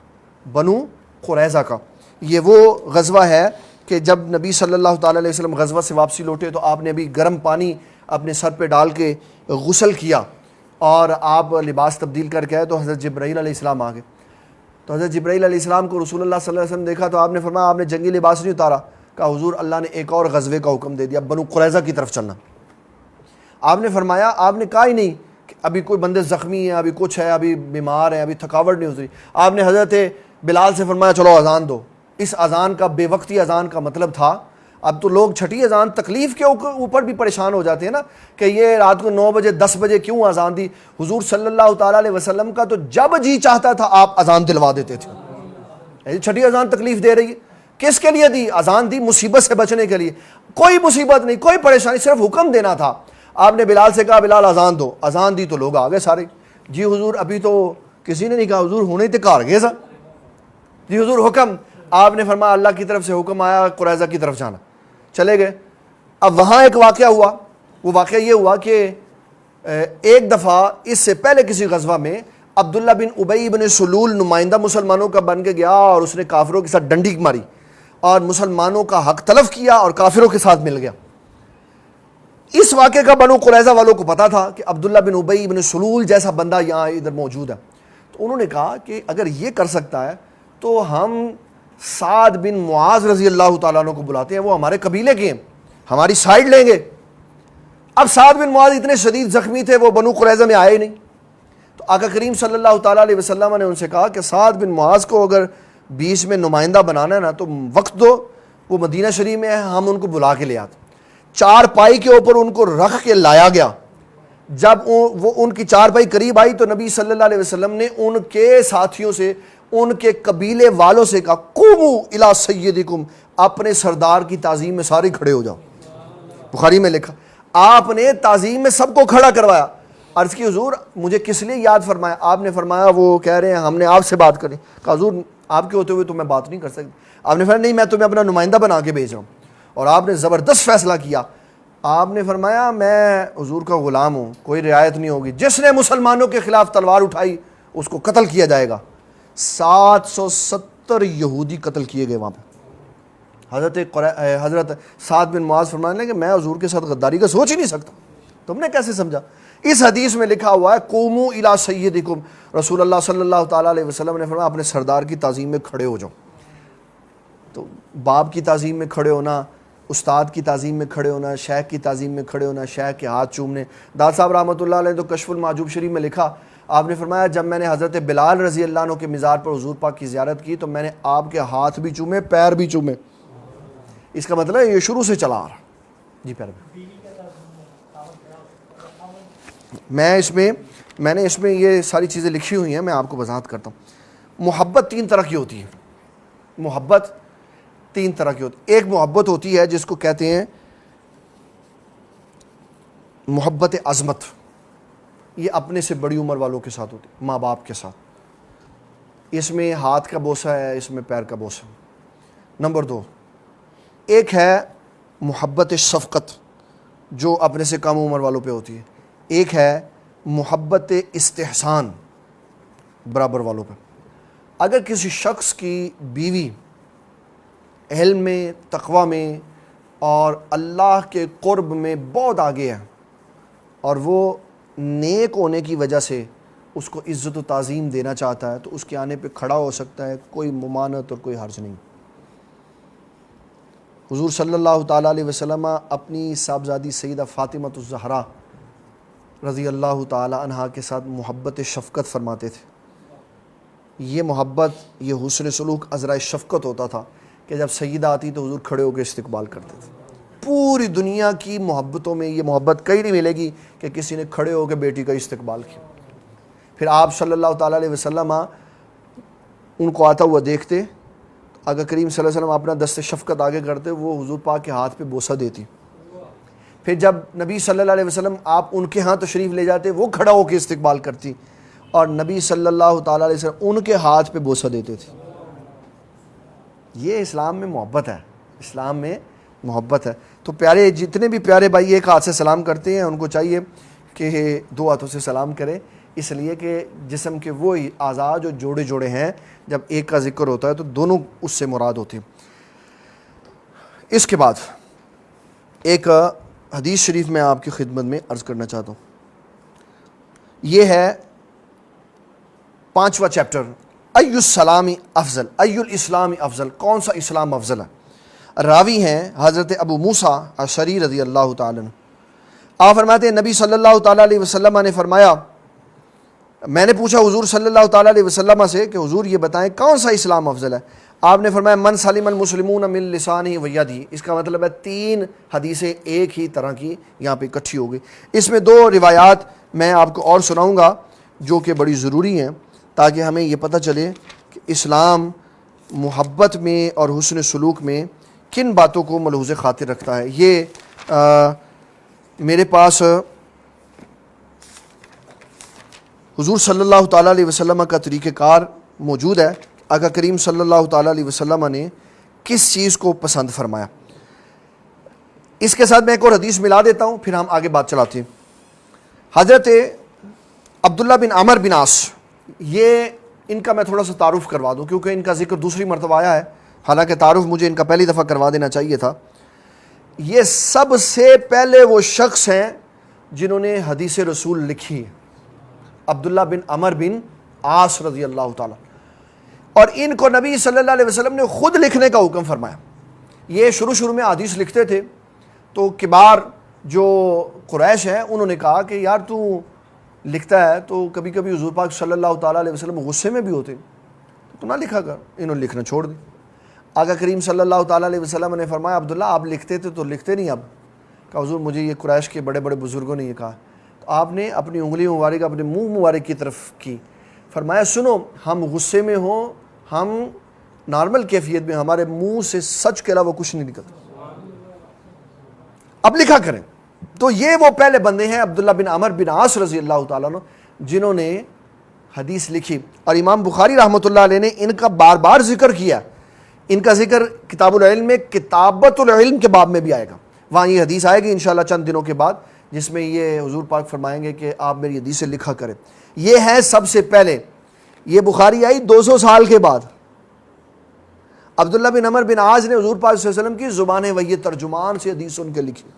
Speaker 2: بنو قریظہ کا، یہ وہ غزوہ ہے کہ جب نبی صلی اللہ تعالیٰ علیہ وسلم غزوہ سے واپسی لوٹے تو آپ نے ابھی گرم پانی اپنے سر پہ ڈال کے غسل کیا اور آپ لباس تبدیل کر کے آئے تو حضرت جبرائیل علیہ السلام آ گئے. تو حضرت جبرائیل علیہ السلام کو رسول اللہ صلی اللہ علیہ وسلم دیکھا تو آپ نے فرمایا آپ نے جنگی لباس نہیں اتارا؟ کہا حضور اللہ نے ایک اور غزوے کا حکم دے دیا، بنو قریظہ کی طرف چلنا. آپ نے فرمایا آپ نے کہا ہی نہیں کہ ابھی کوئی بندے زخمی ہیں، ابھی کچھ ہے، ابھی بیمار ہیں، ابھی تھکاوٹ نہیں ہوتی. آپ نے حضرت بلال سے فرمایا چلو اذان دو. اس اذان کا بے وقتی اذان کا مطلب تھا، اب تو لوگ چھٹی اذان تکلیف کے اوپر بھی پریشان ہو جاتے ہیں نا کہ یہ رات کو 9 بجے 10 بجے کیوں اذان دی. حضور صلی اللہ تعالیٰ علیہ وسلم کا تو جب جی چاہتا تھا آپ اذان دلوا دیتے تھے. چھٹی اذان تکلیف دے رہی ہے، کس کے لیے دی؟ اذان دی مصیبت سے بچنے کے لیے. کوئی مصیبت نہیں، کوئی پریشانی، صرف حکم دینا تھا. آپ نے بلال سے کہا بلال اذان دو. اذان دی تو لوگ آ گئے سارے. جی حضور ابھی تو کسی نے نہیں کہا حضور ہونے تے کار گئے سا. جی حضور حکم. آپ نے فرمایا اللہ کی طرف سے حکم آیا قریظہ کی طرف جانا. چلے گئے. اب وہاں ایک واقعہ ہوا، وہ واقعہ یہ ہوا کہ ایک دفعہ اس سے پہلے کسی غزوہ میں عبداللہ بن ابی بن سلول نمائندہ مسلمانوں کا بن کے گیا اور اس نے کافروں کے ساتھ ڈنڈی ماری اور مسلمانوں کا حق تلف کیا اور کافروں کے ساتھ مل گیا. اس واقعے کا بنو قریظہ والوں کو پتا تھا کہ عبداللہ بن ابی بن سلول جیسا بندہ یہاں ادھر موجود ہے. تو انہوں نے کہا کہ اگر یہ کر سکتا ہے تو ہم سعد بن معاذ رضی اللہ تعالیٰ عنہ کو بلاتے ہیں، وہ ہمارے قبیلے کے ہیں، ہماری سائیڈ لیں گے. اب سعد بن معاذ اتنے شدید زخمی تھے وہ بنو قریظہ میں آئے نہیں. تو آقا کریم صلی اللہ تعالیٰ علیہ وسلم نے ان سے کہا کہ سعد بن معاذ کو اگر بیچ میں نمائندہ بنانا ہے نا تو وقت دو، وہ مدینہ شریف میں ہے، ہم ان کو بلا کے لے آتے. 4 پائی کے اوپر ان کو رکھ کے لایا گیا. جب وہ ان کی 4 پائی قریب آئی تو نبی صلی اللہ علیہ وسلم نے ان کے ساتھیوں سے، ان کے قبیلے والوں سے کہا قوموا الی سیدکم، اپنے سردار کی تعظیم میں سارے کھڑے ہو جاؤ. بخاری میں لکھا آپ نے تعظیم میں سب کو کھڑا کروایا. عرض کی حضور مجھے کس لیے یاد فرمایا؟ آپ نے فرمایا وہ کہہ رہے ہیں ہم نے آپ سے بات کرنی. کہا حضور آپ کے ہوتے ہوئے تو میں بات نہیں کر سکتی. آپ نے فرمایا نہیں میں تمہیں اپنا نمائندہ بنا کے بھیج رہا ہوں. اور آپ نے زبردست فیصلہ کیا. آپ نے فرمایا میں حضور کا غلام ہوں, کوئی رعایت نہیں ہوگی, جس نے مسلمانوں کے خلاف تلوار اٹھائی اس کو قتل کیا جائے گا. 770 یہودی قتل کیے گئے وہاں پہ. حضرت سعد بن معاذ فرمانے لگے کہ میں حضور کے ساتھ غداری کا سوچ ہی نہیں سکتا. تم نے کیسے سمجھا؟ اس حدیث میں لکھا ہوا ہے قوموا الی سیدکم, رسول اللہ صلی اللہ تعالیٰ علیہ وسلم نے فرمایا اپنے سردار کی تعظیم میں کھڑے ہو جاؤ. تو باپ کی تعظیم میں کھڑے ہونا, استاد کی تعظیم میں کھڑے ہونا, شیخ کی تعظیم میں کھڑے ہونا, شیخ کے ہاتھ چومنے. داد صاحب رحمۃ اللہ علیہ تو کشف المعجوب شریف میں لکھا, آپ نے فرمایا جب میں نے حضرت بلال رضی اللہ عنہ کے مزار پر حضور پاک کی زیارت کی تو میں نے آپ کے ہاتھ بھی چومے, پیر بھی چومے. اس کا مطلب ہے یہ شروع سے چلا آ رہا. جی پیر بھی میں نے اس میں یہ ساری چیزیں لکھی ہوئی ہیں, میں آپ کو وضاحت کرتا ہوں. محبت 3 طرح کی ہوتی ہے. محبت 3 طرح کی ہوتی ہے. ایک محبت ہوتی ہے جس کو کہتے ہیں محبت عظمت. یہ اپنے سے بڑی عمر والوں کے ساتھ ہوتی ہے, ماں باپ کے ساتھ. اس میں ہاتھ کا بوسہ ہے, اس میں پیر کا بوسہ. نمبر 2 ایک ہے محبت شفقت جو اپنے سے کم عمر والوں پہ ہوتی ہے. ایک ہے محبت استحسان برابر والوں پہ. اگر کسی شخص کی بیوی علم میں, تقوی میں اور اللہ کے قرب میں بہت آگے ہے اور وہ نیک ہونے کی وجہ سے اس کو عزت و تعظیم دینا چاہتا ہے تو اس کے آنے پہ کھڑا ہو سکتا ہے, کوئی ممانعت اور کوئی حرج نہیں. حضور صلی اللہ تعالیٰ علیہ وسلم اپنی صاحبزادی سیدہ فاطمۃ الزہرا رضی اللہ تعالیٰ عنہا کے ساتھ محبت شفقت فرماتے تھے. یہ محبت, یہ حسن سلوک عذرائے شفقت ہوتا تھا کہ جب سیدہ آتی تو حضور کھڑے ہو کے استقبال کرتے تھے. پوری دنیا کی محبتوں میں یہ محبت کہیں نہیں ملے گی کہ کسی نے کھڑے ہو کے بیٹی کا استقبال کیا. پھر آپ صلی اللہ تعالیٰ علیہ وسلم ان کو آتا ہوا دیکھتے, اگر کریم صلی اللہ علیہ وسلم اپنا دست شفقت آگے کرتے, وہ حضور پاک کے ہاتھ پہ بوسہ دیتی. پھر جب نبی صلی اللہ علیہ وسلم آپ ان کے ہاں تشریف لے جاتے, وہ کھڑا ہو کے استقبال کرتی اور نبی صلی اللہ تعالیٰ علیہ وسلم ان کے ہاتھ پہ بوسہ دیتے تھے. یہ اسلام میں محبت ہے, اسلام میں محبت ہے. تو پیارے, جتنے بھی پیارے بھائی ایک ہاتھ سے سلام کرتے ہیں ان کو چاہیے کہ 2 ہاتھوں سے سلام کریں, اس لیے کہ جسم کے وہ اعضاء جو جوڑے جوڑے ہیں جب ایک کا ذکر ہوتا ہے تو دونوں اس سے مراد ہوتے ہیں. اس کے بعد ایک حدیث شریف میں آپ کی خدمت میں عرض کرنا چاہتا ہوں. یہ ہے 5واں چیپٹر, ای السلام افضل, ای الاسلام افضل, کون سا اسلام افضل ہے. راوی ہیں حضرت ابو موسیٰ اشعری رضی اللہ تعالیٰ عنہ. آپ فرماتے ہیں نبی صلی اللہ تعالیٰ علیہ وسلم نے فرمایا, میں نے پوچھا حضور صلی اللہ تعالیٰ علیہ وسلم سے کہ حضور یہ بتائیں کون سا اسلام افضل ہے. آپ نے فرمایا من سلم المسلمون من لسانہ و یدہ. اس کا مطلب ہے 3 حدیثیں ایک ہی طرح کی یہاں پہ اکٹھی ہو گئی. اس میں 2 روایات میں آپ کو اور سناؤں گا جو کہ بڑی ضروری ہیں تاکہ ہمیں یہ پتہ چلے کہ اسلام محبت میں اور حسن سلوک میں کن باتوں کو ملحوظ خاطر رکھتا ہے. یہ میرے پاس حضور صلی اللہ تعالیٰ علیہ وسلم کا طریقہ کار موجود ہے. آقا کریم صلی اللہ تعالیٰ علیہ وسلم نے کس چیز کو پسند فرمایا. اس کے ساتھ میں ایک اور حدیث ملا دیتا ہوں, پھر ہم آگے بات چلاتے ہیں. حضرت عبداللہ بن عمر بن عاص, یہ ان کا میں تھوڑا سا تعارف کروا دوں کیونکہ ان کا ذکر دوسری مرتبہ آیا ہے, حالانکہ تعارف مجھے ان کا پہلی دفعہ کروا دینا چاہیے تھا. یہ سب سے پہلے وہ شخص ہیں جنہوں نے حدیث رسول لکھی ہے, عبداللہ بن عمر بن عاص رضی اللہ تعالیٰ. اور ان کو نبی صلی اللہ علیہ وسلم نے خود لکھنے کا حکم فرمایا. یہ شروع میں حدیث لکھتے تھے تو کبار جو قریش ہیں انہوں نے کہا کہ یار تو لکھتا ہے تو کبھی کبھی حضور پاک صلی اللہ تعالیٰ علیہ وسلم غصے میں بھی ہوتے, تو نہ لکھا کر. انہوں نے لکھنا چھوڑ دی. آقا کریم صلی اللہ تعالیٰ علیہ وسلم نے فرمایا عبداللہ آپ لکھتے تھے تو لکھتے نہیں اب. کہا حضور مجھے یہ قریش کے بڑے بڑے بزرگوں نے یہ کہا. تو آپ نے اپنی انگلی مبارک اپنے منہ مبارک کی طرف کی, فرمایا سنو ہم غصے میں ہوں, ہم نارمل کیفیت میں ہمارے منہ سے سچ کے علاوہ کچھ نہیں نکلتا, اب لکھا کریں. تو یہ وہ پہلے بندے ہیں عبداللہ بن عمر بن عاص رضی اللہ تعالیٰ عنہ جنہوں نے حدیث لکھی. اور امام بخاری رحمۃ اللہ علیہ نے ان کا بار بار ذکر کیا ان کا ذکر کتاب العلم میں کتابت العلم کے باب میں بھی آئے گا، وہاں یہ حدیث آئے گی انشاءاللہ چند دنوں کے بعد، جس میں یہ حضور پاک فرمائیں گے کہ آپ میری حدیث سے لکھا کریں۔ یہ ہے سب سے پہلے، یہ بخاری آئی 200 سال کے بعد۔ عبداللہ بن عمر بن عاص نے حضور پاک صلی اللہ علیہ وسلم کی زبان وحی ترجمان سے حدیث سن کے لکھی۔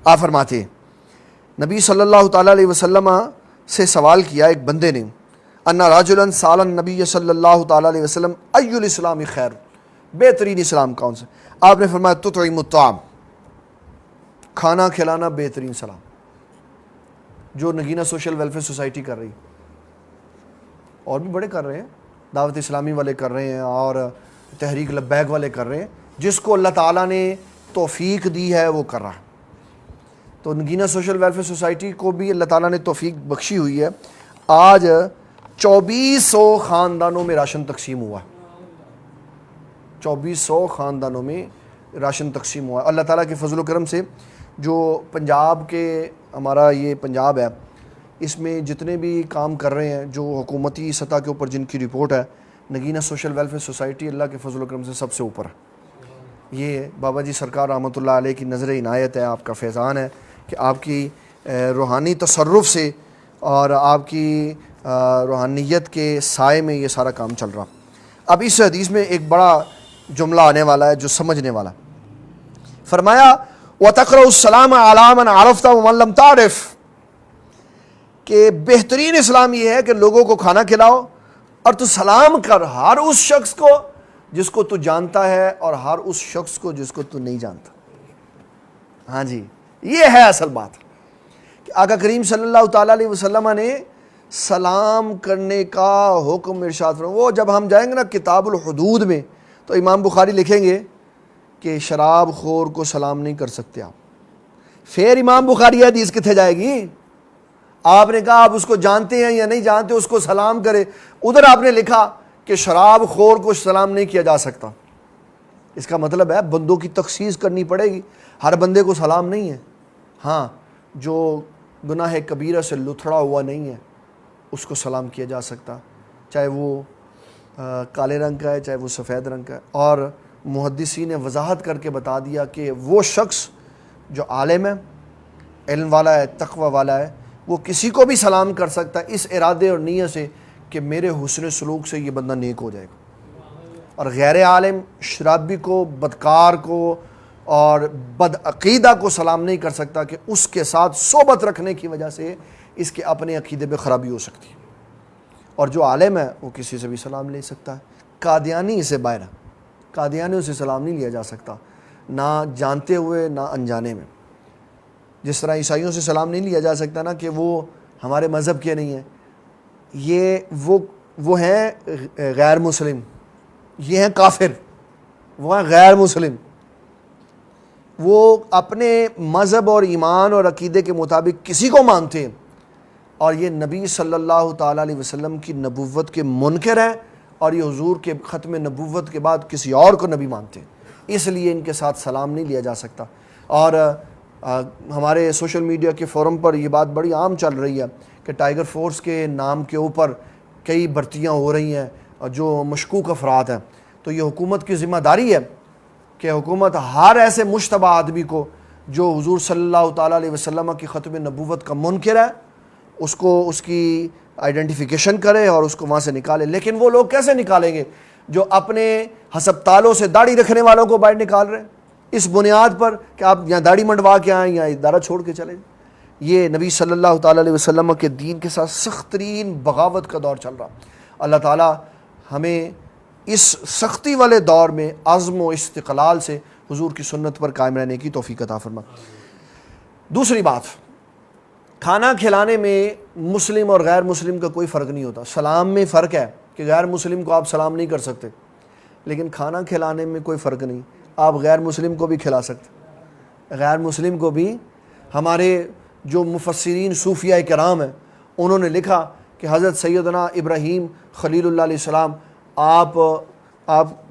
Speaker 2: آپ فرماتے ہیں نبی صلی اللہ تعالیٰ علیہ وسلم سے سوال کیا ایک بندے نے، ان رجلا سال النبی صلی اللہ تعالیٰ علیہ وسلم ای الاسلام خیر، بہترین اسلام کون سا؟ آپ نے فرمایا تطعم الطعام، کھانا کھلانا بہترین سلام، جو نگینہ سوشل ویلفیئر سوسائٹی کر رہی، اور بھی بڑے کر رہے ہیں، دعوت اسلامی والے کر رہے ہیں اور تحریک لبیک والے کر رہے ہیں، جس کو اللہ تعالیٰ نے توفیق دی ہے وہ کر رہا ہے۔ تو نگینہ سوشل ویلفیئر سوسائٹی کو بھی اللہ تعالیٰ نے توفیق بخشی ہوئی ہے۔ آج 2400 خاندانوں میں راشن تقسیم ہوا ہے، 2400 خاندانوں میں راشن تقسیم ہوا ہے۔ اللہ تعالیٰ کے فضل و کرم سے جو پنجاب کے، ہمارا یہ پنجاب ہے، اس میں جتنے بھی کام کر رہے ہیں جو حکومتی سطح کے اوپر، جن کی رپورٹ ہے، نگینہ سوشل ویلفیئر سوسائٹی اللہ کے فضل و کرم سے سب سے اوپر ہے۔ یہ بابا جی سرکار رحمۃ اللہ علیہ کی نظر عنایت ہے، آپ کا فیضان ہے کہ آپ کی روحانی تصرف سے اور آپ کی روحانیت کے سائے میں یہ سارا کام چل رہا۔ اب اس حدیث میں ایک بڑا جملہ آنے والا ہے جو سمجھنے والا۔ فرمایا وَتَقْرَأُ السَّلَامَ عَلَىٰ مَنْ عَرَفْتَ وَمَنْ لَمْ تَعْرِفْ، کہ بہترین اسلام یہ ہے کہ لوگوں کو کھانا کھلاؤ اور تو سلام کر ہر اس شخص کو جس کو تو جانتا ہے اور ہر اس شخص کو جس کو تو نہیں جانتا۔ ہاں جی، یہ ہے اصل بات کہ آقا کریم صلی اللہ تعالیٰ علیہ وسلم نے سلام کرنے کا حکم ارشاد فرمایا۔ وہ جب ہم جائیں گے نا کتاب الحدود میں تو امام بخاری لکھیں گے کہ شراب خور کو سلام نہیں کر سکتے آپ۔ پھر امام بخاری حدیث کتنے جائے گی؟ آپ نے کہا آپ اس کو جانتے ہیں یا نہیں جانتے، اس کو سلام کرے، ادھر آپ نے لکھا کہ شراب خور کو سلام نہیں کیا جا سکتا۔ اس کا مطلب ہے بندوں کی تخصیص کرنی پڑے گی، ہر بندے کو سلام نہیں ہے۔ ہاں، جو گناہ کبیرہ سے لتھڑا ہوا نہیں ہے اس کو سلام کیا جا سکتا، چاہے وہ کالے رنگ کا ہے چاہے وہ سفید رنگ کا ہے۔ اور محدثین نے وضاحت کر کے بتا دیا کہ وہ شخص جو عالم ہے، علم والا ہے، تقوی والا ہے، وہ کسی کو بھی سلام کر سکتا ہے اس ارادے اور نیت سے کہ میرے حسن سلوک سے یہ بندہ نیک ہو جائے گا۔ اور غیر عالم، شرابی کو، بدکار کو اور بدعقیدہ کو سلام نہیں کر سکتا کہ اس کے ساتھ صحبت رکھنے کی وجہ سے اس کے اپنے عقیدے میں خرابی ہو سکتی ہے۔ اور جو عالم ہے وہ کسی سے بھی سلام لے سکتا ہے۔ قادیانی اسے باہر ہے، قادیانیوں سے سلام نہیں لیا جا سکتا، نہ جانتے ہوئے نہ انجانے میں۔ جس طرح عیسائیوں سے سلام نہیں لیا جا سکتا نا کہ وہ ہمارے مذہب کے نہیں ہیں، یہ وہ ہیں غیر مسلم، یہ ہیں کافر، وہ ہیں غیر مسلم، وہ اپنے مذہب اور ایمان اور عقیدے کے مطابق کسی کو مانتے ہیں، اور یہ نبی صلی اللہ تعالیٰ علیہ وسلم کی نبوت کے منکر ہیں، اور یہ حضور کے ختم نبوت کے بعد کسی اور کو نبی مانتے ہیں، اس لیے ان کے ساتھ سلام نہیں لیا جا سکتا۔ اور ہمارے سوشل میڈیا کے فورم پر یہ بات بڑی عام چل رہی ہے کہ ٹائیگر فورس کے نام کے اوپر کئی بھرتیاں ہو رہی ہیں اور جو مشکوک افراد ہیں، تو یہ حکومت کی ذمہ داری ہے کہ حکومت ہر ایسے مشتبہ آدمی کو جو حضور صلی اللہ تعالیٰ علیہ وسلم کی ختم نبوت کا منکر ہے اس کو اس کی آئیڈینٹیفیکیشن کرے اور اس کو وہاں سے نکالے۔ لیکن وہ لوگ کیسے نکالیں گے جو اپنے ہسپتالوں سے داڑھی رکھنے والوں کو باہر نکال رہے ہیں اس بنیاد پر کہ آپ یہاں داڑھی منڈوا کے آئیں یا ادارہ چھوڑ کے چلیں؟ یہ نبی صلی اللہ تعالیٰ علیہ وسلم کے دین کے ساتھ سخت ترین بغاوت کا دور چل رہا۔ اللہ تعالیٰ ہمیں اس سختی والے دور میں عزم و استقلال سے حضور کی سنت پر قائم رہنے کی توفیق عطا فرما۔ دوسری بات، کھانا کھلانے میں مسلم اور غیر مسلم کا کوئی فرق نہیں ہوتا۔ سلام میں فرق ہے کہ غیر مسلم کو آپ سلام نہیں کر سکتے، لیکن کھانا کھلانے میں کوئی فرق نہیں، آپ غیر مسلم کو بھی کھلا سکتے۔ غیر مسلم کو بھی، ہمارے جو مفسرین صوفیہ کرام ہیں انہوں نے لکھا کہ حضرت سیدنا ابراہیم خلیل اللہ علیہ السلام آپ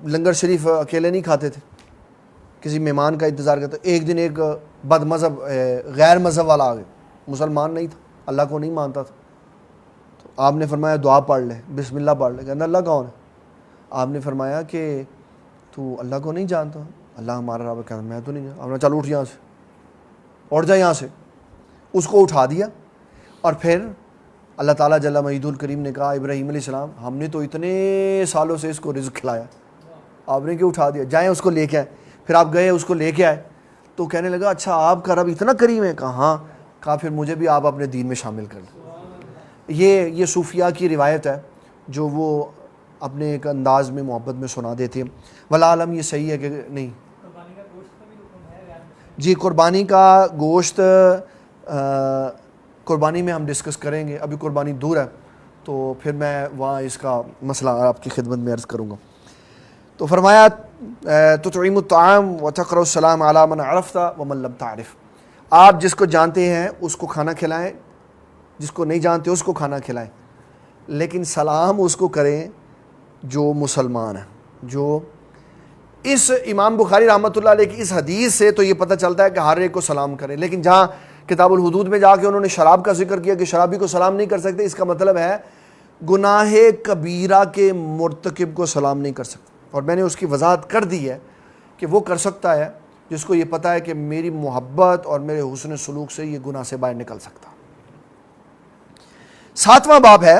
Speaker 2: لنگر شریف اکیلے نہیں کھاتے تھے، کسی مہمان کا انتظار کرتے۔ ایک دن ایک بد مذہب غیر مذہب والا آ گیا، مسلمان نہیں تھا، اللہ کو نہیں مانتا تھا، تو آپ نے فرمایا دعا پڑھ لے، بسم اللہ پڑھ لے۔ کہنا اللہ کون ہے؟ آپ نے فرمایا کہ تو اللہ کو نہیں جانتا؟ اللہ ہمارا رب کہتا میں تو نہیں جانتا. اب چل اٹھ یہاں سے, اٹھ جا یہاں سے. اس کو اٹھا دیا اور پھر اللہ تعالیٰ جل مجید الکریم نے کہا ابراہیم علیہ السلام ہم نے تو اتنے سالوں سے اس کو رزق کھلایا, آپ نے کیوں اٹھا دیا؟ جائیں اس کو لے کے آئے. پھر آپ گئے اس کو لے کے آئے تو کہنے لگا اچھا آپ کا رب اتنا کریم ہے؟ کہا ہاں. کہا پھر مجھے بھی آپ اپنے دین میں شامل کر لیں. یہ صوفیاء کی روایت ہے جو وہ اپنے ایک انداز میں محبت میں سنا دیتے ہیں. واللہ عالم یہ صحیح ہے کہ نہیں؟
Speaker 3: قربانی کا گوشت کا بھی حکم ہے غیر مسلم؟
Speaker 2: جی قربانی کا گوشت قربانی میں ہم ڈسکس کریں گے, ابھی قربانی دور ہے تو پھر میں وہاں اس کا مسئلہ آپ کی خدمت میں عرض کروں گا. تو فرمایا تطعم الطعام وتقرأ السلام علی من عرفت ومن لم تعرف, آپ جس کو جانتے ہیں اس کو کھانا کھلائیں, جس کو نہیں جانتے اس کو کھانا کھلائیں, لیکن سلام اس کو کریں جو مسلمان ہے. جو اس امام بخاری رحمۃ اللہ علیہ کی اس حدیث سے تو یہ پتہ چلتا ہے کہ ہر ایک کو سلام کریں, لیکن جہاں کتاب الحدود میں جا کے انہوں نے شراب کا ذکر کیا کہ شرابی کو سلام نہیں کر سکتے, اس کا مطلب ہے گناہ کبیرہ کے مرتکب کو سلام نہیں کر سکتے. اور میں نے اس کی وضاحت کر دی ہے کہ وہ کر سکتا ہے جس کو یہ پتہ ہے کہ میری محبت اور میرے حسن سلوک سے یہ گناہ سے باہر نکل سکتا. 7واں باب ہے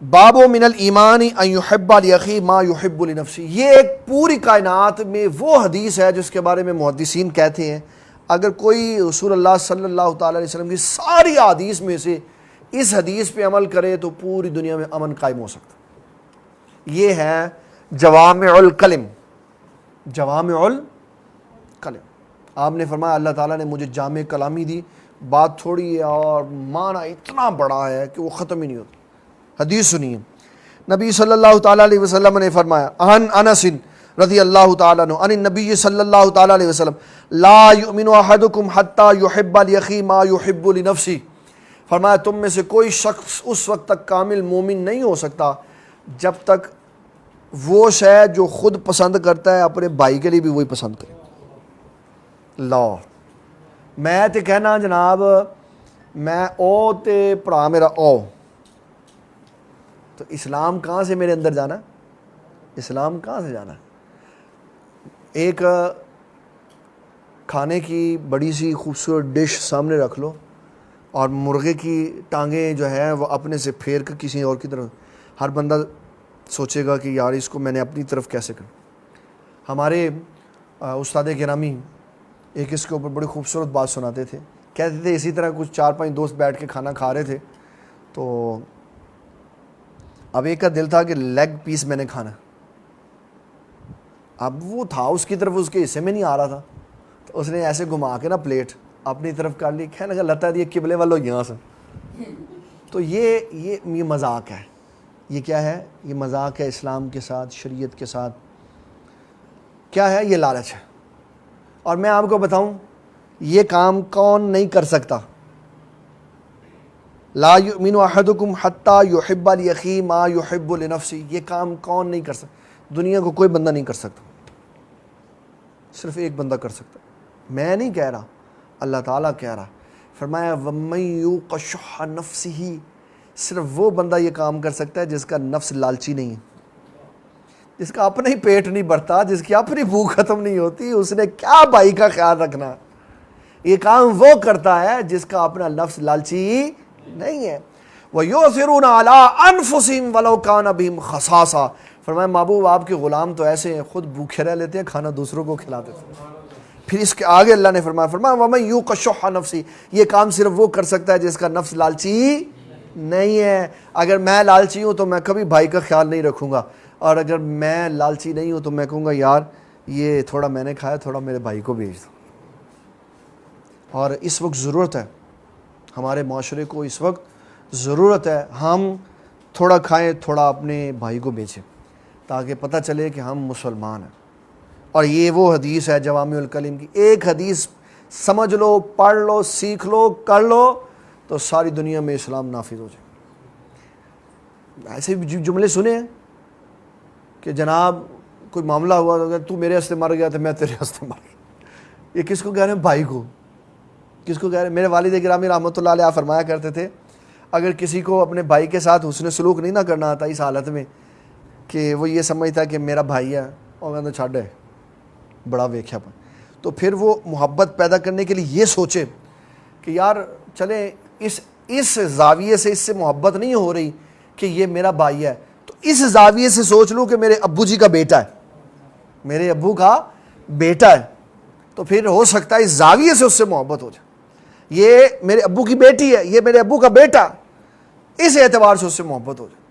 Speaker 2: باب من الایمان ان یحب لاخیہ ما یحب لنفسہ. یہ ایک پوری کائنات میں وہ حدیث ہے جس کے بارے میں محدثین کہتے ہیں اگر کوئی رسول اللہ صلی اللہ تعالی علیہ وسلم کی ساری احادیث میں سے اس حدیث پہ عمل کرے تو پوری دنیا میں امن قائم ہو سکتا. یہ ہے جوامع الکلم. جوامع الکلم, آپ نے فرمایا اللہ تعالیٰ نے مجھے جامع کلامی دی, بات تھوڑی ہے اور معنی اتنا بڑا ہے کہ وہ ختم ہی نہیں ہوتا. حدیث سنیے, نبی صلی اللہ تعالیٰ علیہ وسلم نے فرمایا عن انس رضی اللہ تعالیٰ عنہ عن النبی صلی اللہ تعالیٰ علیہ وسلم لا یؤمن احدکم حتی یحب لاخیہ ما یحب لنفسہ. فرمایا تم میں سے کوئی شخص اس وقت تک کامل مومن نہیں ہو سکتا جب تک وہ شے جو خود پسند کرتا ہے اپنے بھائی کے لیے بھی وہی پسند کرے. لا میں تے کہنا جناب میں او تے پڑا میرا او, تو اسلام کہاں سے میرے اندر جانا؟ اسلام کہاں سے جانا؟ ایک کھانے کی بڑی سی خوبصورت ڈش سامنے رکھ لو اور مرغے کی ٹانگیں جو ہیں وہ اپنے سے پھیر کر کسی اور کی طرف, ہر بندہ سوچے گا کہ یار اس کو میں نے اپنی طرف کیسے کروں. ہمارے استاد گرامی ایک اس کے اوپر بڑی خوبصورت بات سناتے تھے, کہتے تھے اسی طرح کچھ 4-5 دوست بیٹھ کے کھانا کھا رہے تھے تو اب ایک کا دل تھا کہ لیگ پیس میں نے کھانا, اب وہ تھا اس کی طرف اس کے حصے میں نہیں آ رہا تھا تو اس نے ایسے گھما کے نا پلیٹ اپنی طرف کر لی, کہنے لگا لگتا ہے یہ قبلے والوں یہاں سے. تو یہ مذاق ہے. یہ کیا ہے؟ یہ مذاق ہے اسلام کے ساتھ, شریعت کے ساتھ. کیا ہے؟ یہ لالچ ہے. اور میں آپ کو بتاؤں یہ کام کون نہیں کر سکتا؟ لا یؤمن احدکم حتی یحب لاخیہ ما یحب لنفسہ. یہ کام کون نہیں کر سکتا؟ دنیا کو کوئی بندہ نہیں کر سکتا, صرف ایک بندہ کر سکتا. میں نہیں کہہ رہا, اللہ تعالیٰ کہہ رہا. فرمایا وَمَن یُوقَ شُحَّ نَفْسِهِ, صرف وہ بندہ یہ کام کر سکتا ہے جس کا نفس لالچی نہیں ہے, جس کا اپنا ہی پیٹ نہیں بھرتا, جس کی اپنی بھوک ختم نہیں ہوتی, اس نے کیا بھائی کا خیال رکھنا. یہ کام وہ کرتا ہے جس کا اپنا نفس لالچی نہیں ہے. وَيُؤْثِرُونَ عَلَىٰ أَنفُسِهِمْ وَلَوْ كَانَ بِهِمْ خَصَاصَةٌ. فرمایا محبوب آپ کے غلام تو ایسے ہیں خود بھوکے رہ لیتے ہیں, کھانا دوسروں کو کھلاتے تھے. پھر اس کے آگے اللہ نے فرمایا وَمَن یُوقَ شُحَّ نَفْسِهِ, یہ کام صرف وہ کر سکتا ہے جس کا نفس لالچی نہیں ہے. اگر میں لالچی ہوں تو میں کبھی بھائی کا خیال نہیں رکھوں گا, اور اگر میں لالچی نہیں ہوں تو میں کہوں گا یار یہ تھوڑا میں نے کھایا, تھوڑا میرے بھائی کو بھیج دو. اور اس وقت ضرورت ہے, ہمارے معاشرے کو اس وقت ضرورت ہے ہم تھوڑا کھائیں, تھوڑا اپنے بھائی کو بیچیں, تاکہ پتہ چلے کہ ہم مسلمان ہیں. اور یہ وہ حدیث ہے جوامع الکلم کی. ایک حدیث سمجھ لو, پڑھ لو, سیکھ لو, کر لو تو ساری دنیا میں اسلام نافذ ہو جائے. ایسے بھی جملے سنے ہیں کہ جناب کوئی معاملہ ہوا تو تو میرے ہستے مر گیا تو میں تیرے ہستے مر گیا. یہ کس کو کہہ رہے ہیں؟ بھائی کو. کس کو کہہ رہے ہیں؟ میرے والد گرامی رحمۃ اللہ علیہ فرمایا کرتے تھے اگر کسی کو اپنے بھائی کے ساتھ حسن سلوک نہیں نہ کرنا آتا اس حالت میں کہ وہ یہ سمجھتا ہے کہ میرا بھائی ہے اور کہتے چھڈ ہے بڑا ویکھیا پا. تو پھر وہ محبت پیدا کرنے کے لیے یہ سوچے کہ یار چلیں اس زاویے سے اس سے محبت نہیں ہو رہی کہ یہ میرا بھائی ہے, تو اس زاویے سے سوچ لوں کہ میرے ابو جی کا بیٹا ہے, میرے ابو کا بیٹا ہے, تو پھر ہو سکتا ہے اس زاویے سے اس سے محبت ہو جائے. یہ میرے ابو کی بیٹی ہے, یہ میرے ابو کا بیٹا, اس اعتبار سے اس سے محبت ہو جائے.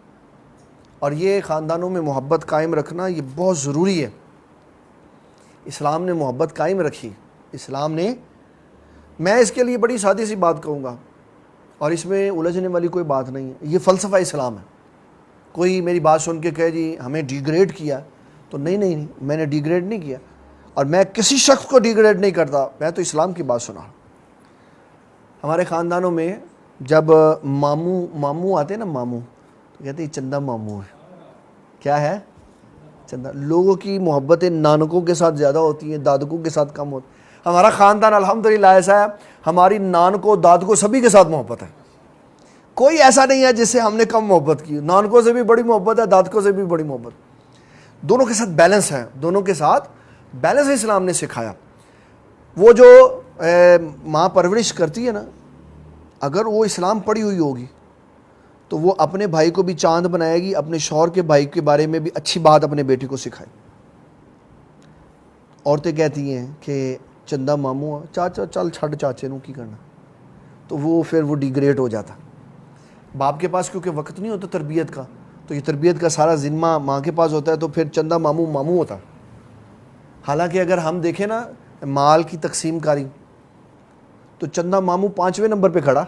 Speaker 2: اور یہ خاندانوں میں محبت قائم رکھنا یہ بہت ضروری ہے. اسلام نے محبت قائم رکھی. اسلام نے, میں اس کے لیے بڑی سادی سی بات کہوں گا اور اس میں الجھنے والی کوئی بات نہیں ہے, یہ فلسفہ اسلام ہے. کوئی میری بات سن کے کہے جی ہمیں ڈیگریڈ کیا, تو نہیں, میں نے ڈیگریڈ نہیں کیا, اور میں کسی شخص کو ڈیگریڈ نہیں کرتا, میں تو اسلام کی بات سنا. ہمارے خاندانوں میں جب ماموں آتے ہیں نا, ماموں, تو کہتے ہیں چندہ ماموں ہے. کیا ہے؟ چندہ. لوگوں کی محبتیں نانکوں کے ساتھ زیادہ ہوتی ہیں, دادکوں کے ساتھ کم ہوتی. ہمارا خاندان الحمدللہ ایسا ہے, ہماری نانکوں دادکوں سبھی کے ساتھ محبت ہے. کوئی ایسا نہیں ہے جس سے ہم نے کم محبت کی. نانکوں سے بھی بڑی محبت ہے, دادکوں سے بھی بڑی محبت. دونوں کے ساتھ بیلنس ہے, دونوں کے ساتھ بیلنس اسلام نے سکھایا. وہ جو ماں پرورش کرتی ہے نا, اگر وہ اسلام پڑھی ہوئی ہوگی تو وہ اپنے بھائی کو بھی چاند بنائے گی, اپنے شوہر کے بھائی کے بارے میں بھی اچھی بات اپنے بیٹی کو سکھائے. عورتیں کہتی ہیں کہ چندہ ماموں چاچا چل چھڑ چاچے نو کی کرنا, تو وہ پھر وہ ڈیگریڈ ہو جاتا. باپ کے پاس کیونکہ وقت نہیں ہوتا تربیت کا, تو یہ تربیت کا سارا ذمہ ماں کے پاس ہوتا ہے, تو پھر چندہ ماموں ماموں ہوتا. حالانکہ اگر ہم دیکھیں نا مال کی تقسیم کاری, تو چندہ ماموں 5ویں نمبر پہ کھڑا.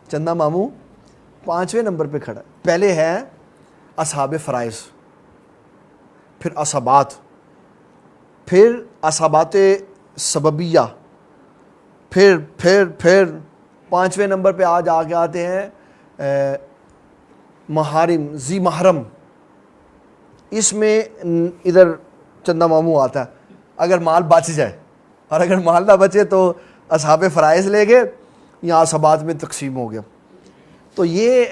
Speaker 2: چندہ ماموں 5ویں نمبر پہ کھڑا. پہلے ہے اصحاب فرائض, پھر عصبات, پھر عصبات سببیہ, پھر 5ویں نمبر پہ آج آگے آتے ہیں محارم, ذی محرم. اس میں ادھر چندہ ماموں آتا ہے اگر مال بچ جائے, اور اگر مال نہ بچے تو اصحاب فرائض لے گئے یا عصبات میں تقسیم ہو گیا. تو یہ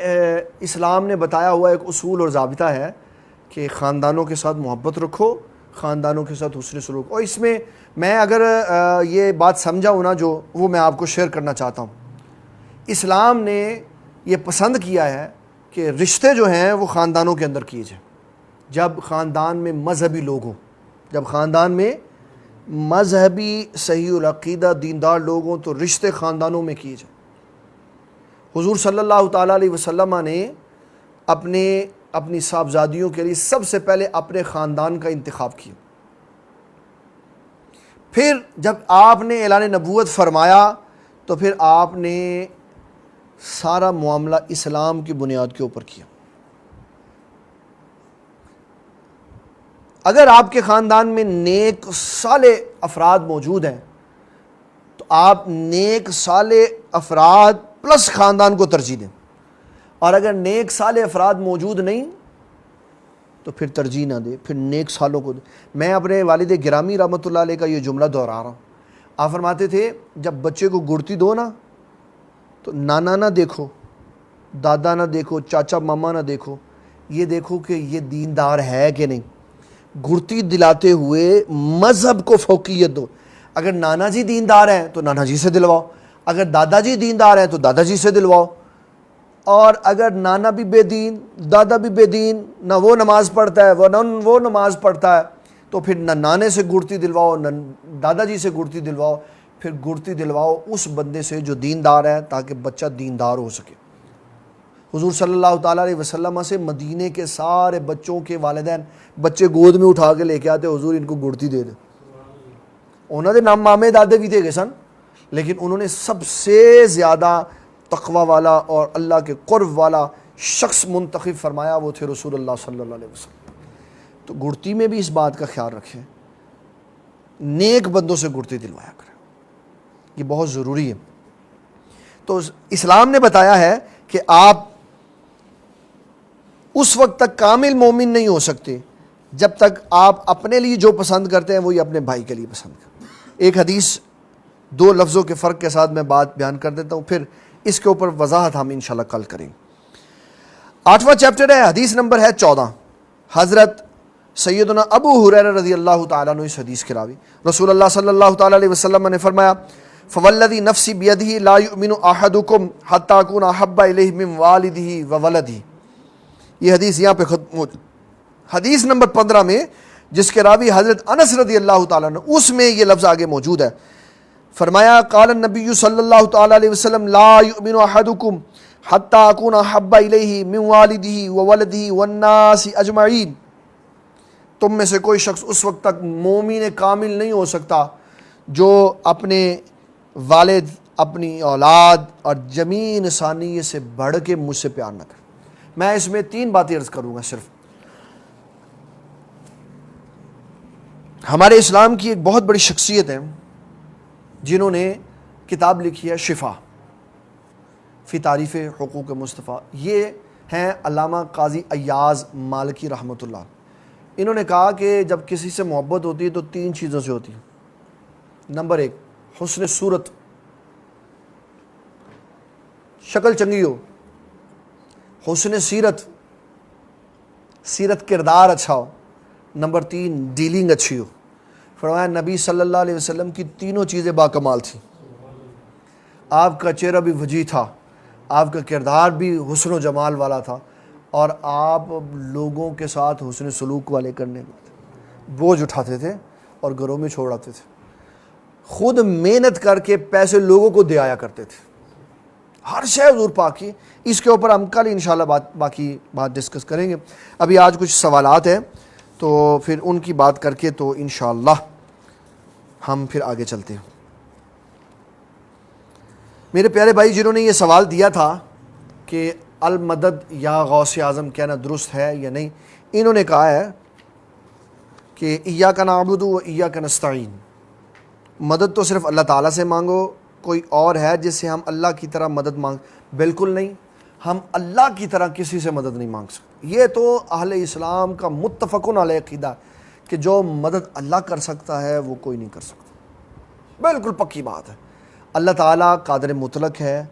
Speaker 2: اسلام نے بتایا ہوا ایک اصول اور ضابطہ ہے کہ خاندانوں کے ساتھ محبت رکھو, خاندانوں کے ساتھ حسن سلوک. اور اس میں میں اگر یہ بات سمجھا ہوں نا جو, وہ میں آپ کو شیئر کرنا چاہتا ہوں. اسلام نے یہ پسند کیا ہے کہ رشتے جو ہیں وہ خاندانوں کے اندر کیے جائیں. جب خاندان میں مذہبی لوگ ہوں, جب خاندان میں مذہبی صحیح العقیدہ دیندار لوگ ہوں, تو رشتے خاندانوں میں کیے جائیں. حضور صلی اللہ تعالیٰ علیہ وسلم نے اپنی صاحبزادیوں کے لیے سب سے پہلے اپنے خاندان کا انتخاب کیا. پھر جب آپ نے اعلان نبوت فرمایا تو پھر آپ نے سارا معاملہ اسلام کی بنیاد کے اوپر کیا. اگر آپ کے خاندان میں نیک صالح افراد موجود ہیں تو آپ نیک صالح افراد پلس خاندان کو ترجیح دیں, اور اگر نیک صالح افراد موجود نہیں تو پھر ترجیح نہ دیں, پھر نیک صالحوں کو دیں. میں اپنے والد گرامی رحمۃ اللہ علیہ کا یہ جملہ دہرا رہا ہوں. آپ فرماتے تھے جب بچے کو گڑتی دو نا, تو نانا نہ دیکھو, دادا نہ دیکھو, چاچا ماما نہ دیکھو, یہ دیکھو کہ یہ دیندار ہے کہ نہیں. گڑتی دلاتے ہوئے مذہب کو فوقیت دو. اگر نانا جی دیندار ہیں تو نانا جی سے دلواؤ, اگر دادا جی دیندار ہیں تو دادا جی سے دلواؤ, اور اگر نانا بھی بے دین, دادا بھی بے دین, نہ وہ نماز پڑھتا ہے نہ وہ نماز پڑھتا ہے, تو پھر نہ نانے سے گڑتی دلواؤ نہ دادا جی سے گڑتی دلواؤ, پھر گڑتی دلواؤ اس بندے سے جو دیندار ہے, تاکہ بچہ دیندار ہو سکے. حضور صلی اللہ تعالیٰ علیہ وسلم سے مدینے کے سارے بچوں کے والدین بچے گود میں اٹھا کے لے کے آتے, حضور ان کو گڑتی دے دے. انہوں نے نام مامے دادے بھی تھے سن, لیکن انہوں نے سب سے زیادہ تقوی والا اور اللہ کے قرب والا شخص منتخب فرمایا, وہ تھے رسول اللہ صلی اللہ علیہ وسلم. تو گڑتی میں بھی اس بات کا خیال رکھیں, نیک بندوں سے گڑتی دلوایا کریں, یہ بہت ضروری ہے. تو اسلام نے بتایا ہے کہ آپ اس وقت تک کامل مومن نہیں ہو سکتے جب تک آپ اپنے لیے جو پسند کرتے ہیں وہی اپنے بھائی کے لیے پسند کرتے ہیں. ایک حدیث 2 لفظوں کے فرق کے ساتھ میں بات بیان کر دیتا ہوں, پھر اس کے اوپر وضاحت ہم انشاءاللہ کل کریں. 8واں چیپٹر ہے, حدیث نمبر ہے 14. حضرت سیدنا ابو ہریرہ رضی اللہ تعالیٰ عنہ اس حدیث کے راوی، رسول اللہ صلی اللہ تعالیٰ علیہ وسلم نے فرمایا فوالذی نفسی بیدہ لا یؤمن احدکم حتی اکون احب الیہ من والدہ وولدہ. یہ حدیث یہاں پہ ختم ہو. حدیث نمبر 15 میں جس کے راوی حضرت انس رضی اللہ تعالیٰ عنہ، اس میں یہ لفظ آگے موجود ہے. فرمایا قال النبی صلی اللہ تعالیٰ علیہ وسلم لا یؤمن احدکم حتی اکون احب الیہ من والدہ وولدہ والناس اجمعین. تم میں سے کوئی شخص اس وقت تک مومن کامل نہیں ہو سکتا جو اپنے والد، اپنی اولاد اور جمیع انسانیت سے بڑھ کے مجھ سے پیار نہ کرے. میں اس میں 3 باتیں عرض کروں گا صرف. ہمارے اسلام کی ایک بہت بڑی شخصیت ہے جنہوں نے کتاب لکھی ہے شفا فی تعریف حقوق مصطفیٰ. یہ ہیں علامہ قاضی ایاز مالکی رحمۃ اللہ. انہوں نے کہا کہ جب کسی سے محبت ہوتی ہے تو 3 چیزوں سے ہوتی ہے. نمبر 1 حسن صورت، شکل چنگی ہو. حسن سیرت، سیرت کردار اچھا ہو. نمبر 3 ڈیلنگ اچھی ہو. فرمایا نبی صلی اللہ علیہ وسلم کی تینوں چیزیں باکمال تھیں. آپ کا چہرہ بھی وجیح تھا، آپ کا کردار بھی حسن و جمال والا تھا، اور آپ لوگوں کے ساتھ حسن سلوک والے کرنے بوجھ اٹھاتے تھے اور گھروں میں چھوڑ آتے تھے. خود محنت کر کے پیسے لوگوں کو دے آیا کرتے تھے. ہر شے حضور پاک کی. اس کے اوپر ہم کل انشاءاللہ باقی بات ڈسکس کریں گے. ابھی آج کچھ سوالات ہیں تو پھر ان کی بات کر کے تو انشاءاللہ ہم پھر آگے چلتے ہیں. میرے پیارے بھائی جنہوں نے یہ سوال دیا تھا کہ المدد یا غوث اعظم کہنا درست ہے یا نہیں، انہوں نے کہا ہے کہ ایاک نعبد و ایاک نستعین. مدد تو صرف اللہ تعالیٰ سے مانگو. کوئی اور ہے جس سے ہم اللہ کی طرح مدد مانگ؟ بالکل نہیں. ہم اللہ کی طرح کسی سے مدد نہیں مانگ سکتے. یہ تو اہل اسلام کا متفقن علیہ عقیدہ کہ جو مدد اللہ کر سکتا ہے وہ کوئی نہیں کر سکتا. بالکل پکی بات ہے. اللہ تعالیٰ قادر مطلق ہے،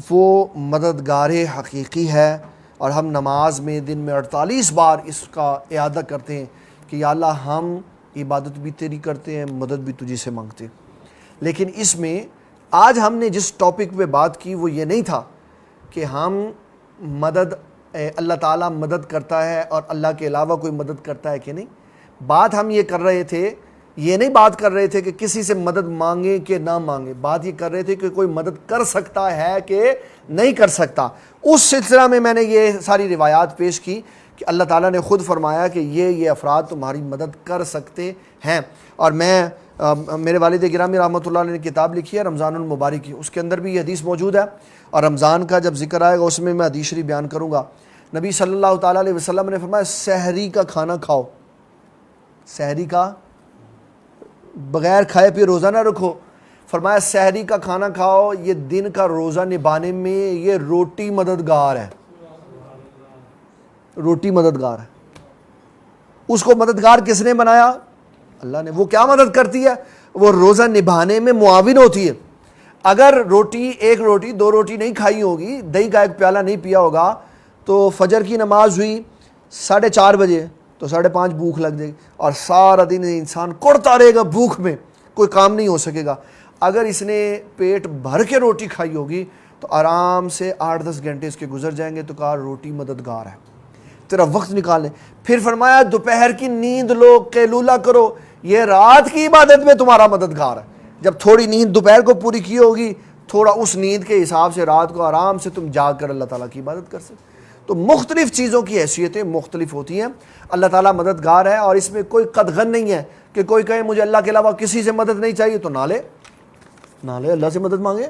Speaker 2: وہ مددگار حقیقی ہے. اور ہم نماز میں دن میں 48 بار اس کا اعادہ کرتے ہیں کہ یا اللہ ہم عبادت بھی تیری کرتے ہیں، مدد بھی تجھی سے مانگتے ہیں. لیکن اس میں آج ہم نے جس ٹاپک پہ بات کی وہ یہ نہیں تھا کہ ہم مدد اللہ تعالیٰ مدد کرتا ہے اور اللہ کے علاوہ کوئی مدد کرتا ہے کہ نہیں. بات ہم یہ کر رہے تھے، یہ نہیں بات کر رہے تھے کہ کسی سے مدد مانگیں کہ نہ مانگیں. بات یہ کر رہے تھے کہ کوئی مدد کر سکتا ہے کہ نہیں کر سکتا. اس سلسلہ میں نے یہ ساری روایات پیش کی کہ اللہ تعالیٰ نے خود فرمایا کہ یہ افراد تمہاری مدد کر سکتے ہیں. اور میرے والد گرامی رحمۃ اللہ علیہ نے کتاب لکھی ہے رمضان المبارک کی، اس کے اندر بھی یہ حدیث موجود ہے. اور رمضان کا جب ذکر آئے گا اس میں حدیث شریف بیان کروں گا. نبی صلی اللہ تعالیٰ علیہ وسلم نے فرمایا سحری کا کھانا کھاؤ. سحری کا بغیر کھائے پہ روزہ نہ رکھو. فرمایا سحری کا کھانا کھاؤ، یہ دن کا روزہ نبھانے میں یہ روٹی مددگار ہے. روٹی مددگار ہے. اس کو مددگار کس نے بنایا؟ اللہ نے. وہ کیا مدد کرتی ہے؟ وہ روزہ نبھانے میں معاون ہوتی ہے. اگر ایک روٹی 2 روٹی نہیں کھائی ہوگی، دہی کا ایک پیالہ نہیں پیا ہوگا، تو فجر کی نماز ہوئی 4:30 بجے تو 5:30 بھوک لگ جائے گی اور سارا دن انسان کوڑتا رہے گا بھوک میں، کوئی کام نہیں ہو سکے گا. اگر اس نے پیٹ بھر کے روٹی کھائی ہوگی تو آرام سے 8-10 گھنٹے اس کے گزر جائیں گے. تو کہا روٹی مددگار ہے، تیرا وقت نکال لیں. پھر فرمایا دوپہر کی نیند لو، قیلولہ کرو، یہ رات کی عبادت میں تمہارا مددگار ہے. جب تھوڑی نیند دوپہر کو پوری کی ہوگی، تھوڑا اس نیند کے حساب سے رات کو آرام سے تم جاگ کر اللہ تعالیٰ کی عبادت کر سکتے. تو مختلف چیزوں کی حیثیتیں مختلف ہوتی ہیں. اللہ تعالیٰ مددگار ہے اور اس میں کوئی قدغن نہیں ہے کہ کوئی کہے مجھے اللہ کے علاوہ کسی سے مدد نہیں چاہیے تو نہ لے اللہ سے مدد مانگے.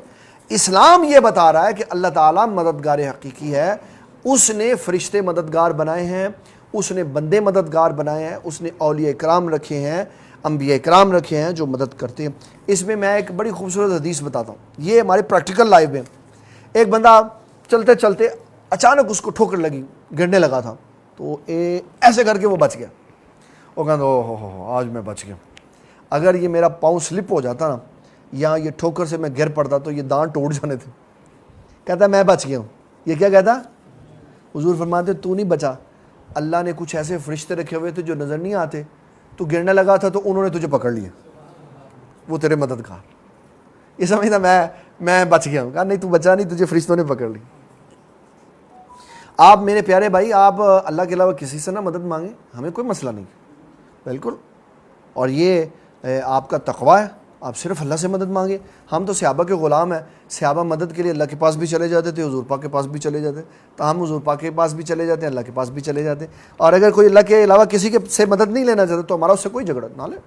Speaker 2: اسلام یہ بتا رہا ہے کہ اللہ تعالیٰ مددگار حقیقی ہے. اس نے فرشتے مددگار بنائے ہیں، اس نے بندے مددگار بنائے ہیں، اس نے اولیاء اکرام رکھے ہیں، انبیاء اکرام رکھے ہیں جو مدد کرتے ہیں. اس میں ایک بڑی خوبصورت حدیث بتاتا ہوں. یہ ہمارے پریکٹیکل لائف میں ایک بندہ چلتے چلتے اچانک اس کو ٹھوکر لگی، گرنے لگا تھا، تو ایسے کر کے وہ بچ گیا. وہ کہتا ہو آج میں بچ گیا. اگر یہ میرا پاؤں سلپ ہو جاتا نا یا یہ ٹھوکر سے میں گر پڑتا تو یہ دانت ٹوٹ جانے تھے. کہتا ہے میں بچ گیا ہوں. یہ کیا کہتا؟ حضور فرماتے تو نہیں بچا، اللہ نے کچھ ایسے فرشتے رکھے ہوئے تھے جو نظر نہیں آتے, تو گرنے لگا تھا تو انہوں نے تجھے پکڑ لیا, وہ تیرے مددگار. یہ سمجھنا میں بچ گیا ہوں. کہا نہیں تو بچا نہیں, تجھے فرشتوں نے پکڑ لی. آپ میرے پیارے بھائی, آپ اللہ کے علاوہ کسی سے نہ مدد مانگیں, ہمیں کوئی مسئلہ نہیں, بالکل. اور یہ آپ کا تقویٰ ہے, آپ صرف اللہ سے مدد مانگیں. ہم تو صحابہ کے غلام ہیں, صحابہ مدد کے لیے اللہ کے پاس بھی چلے جاتے تھے, حضور پاک کے پاس بھی چلے جاتے, تو ہم حضور پاک کے پاس بھی چلے جاتے ہیں, اللہ کے پاس بھی چلے جاتے ہیں. اور اگر کوئی اللہ کے علاوہ کسی کے سے مدد نہیں لینا چاہتا تو ہمارا اس سے کوئی جھگڑا نہ لے.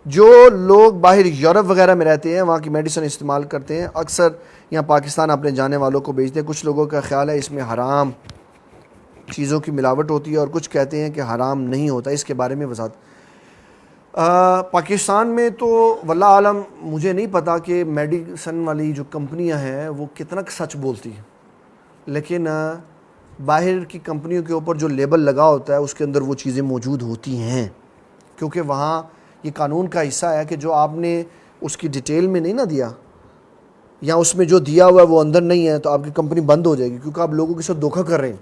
Speaker 2: جو لوگ باہر یورپ وغیرہ میں رہتے ہیں, وہاں کی میڈیسن استعمال کرتے ہیں, اکثر یہاں پاکستان اپنے جانے والوں کو بیچتے ہیں. کچھ لوگوں کا خیال ہے اس میں حرام چیزوں کی ملاوٹ ہوتی ہے, اور کچھ کہتے ہیں کہ حرام نہیں ہوتا. اس کے بارے میں وضاحت. پاکستان میں تو واللہ عالم, مجھے نہیں پتا کہ میڈیسن والی جو کمپنیاں ہیں وہ کتنا سچ بولتی ہیں, لیکن باہر کی کمپنیوں کے اوپر جو لیبل لگا ہوتا ہے اس کے اندر وہ چیزیں موجود ہوتی ہیں, کیونکہ وہاں یہ قانون کا حصہ ہے کہ جو آپ نے اس کی ڈیٹیل میں نہیں نہ دیا, یا اس میں جو دیا ہوا ہے وہ اندر نہیں ہے, تو آپ کی کمپنی بند ہو جائے گی, کیونکہ آپ لوگوں کے ساتھ دھوکہ کر رہے ہیں.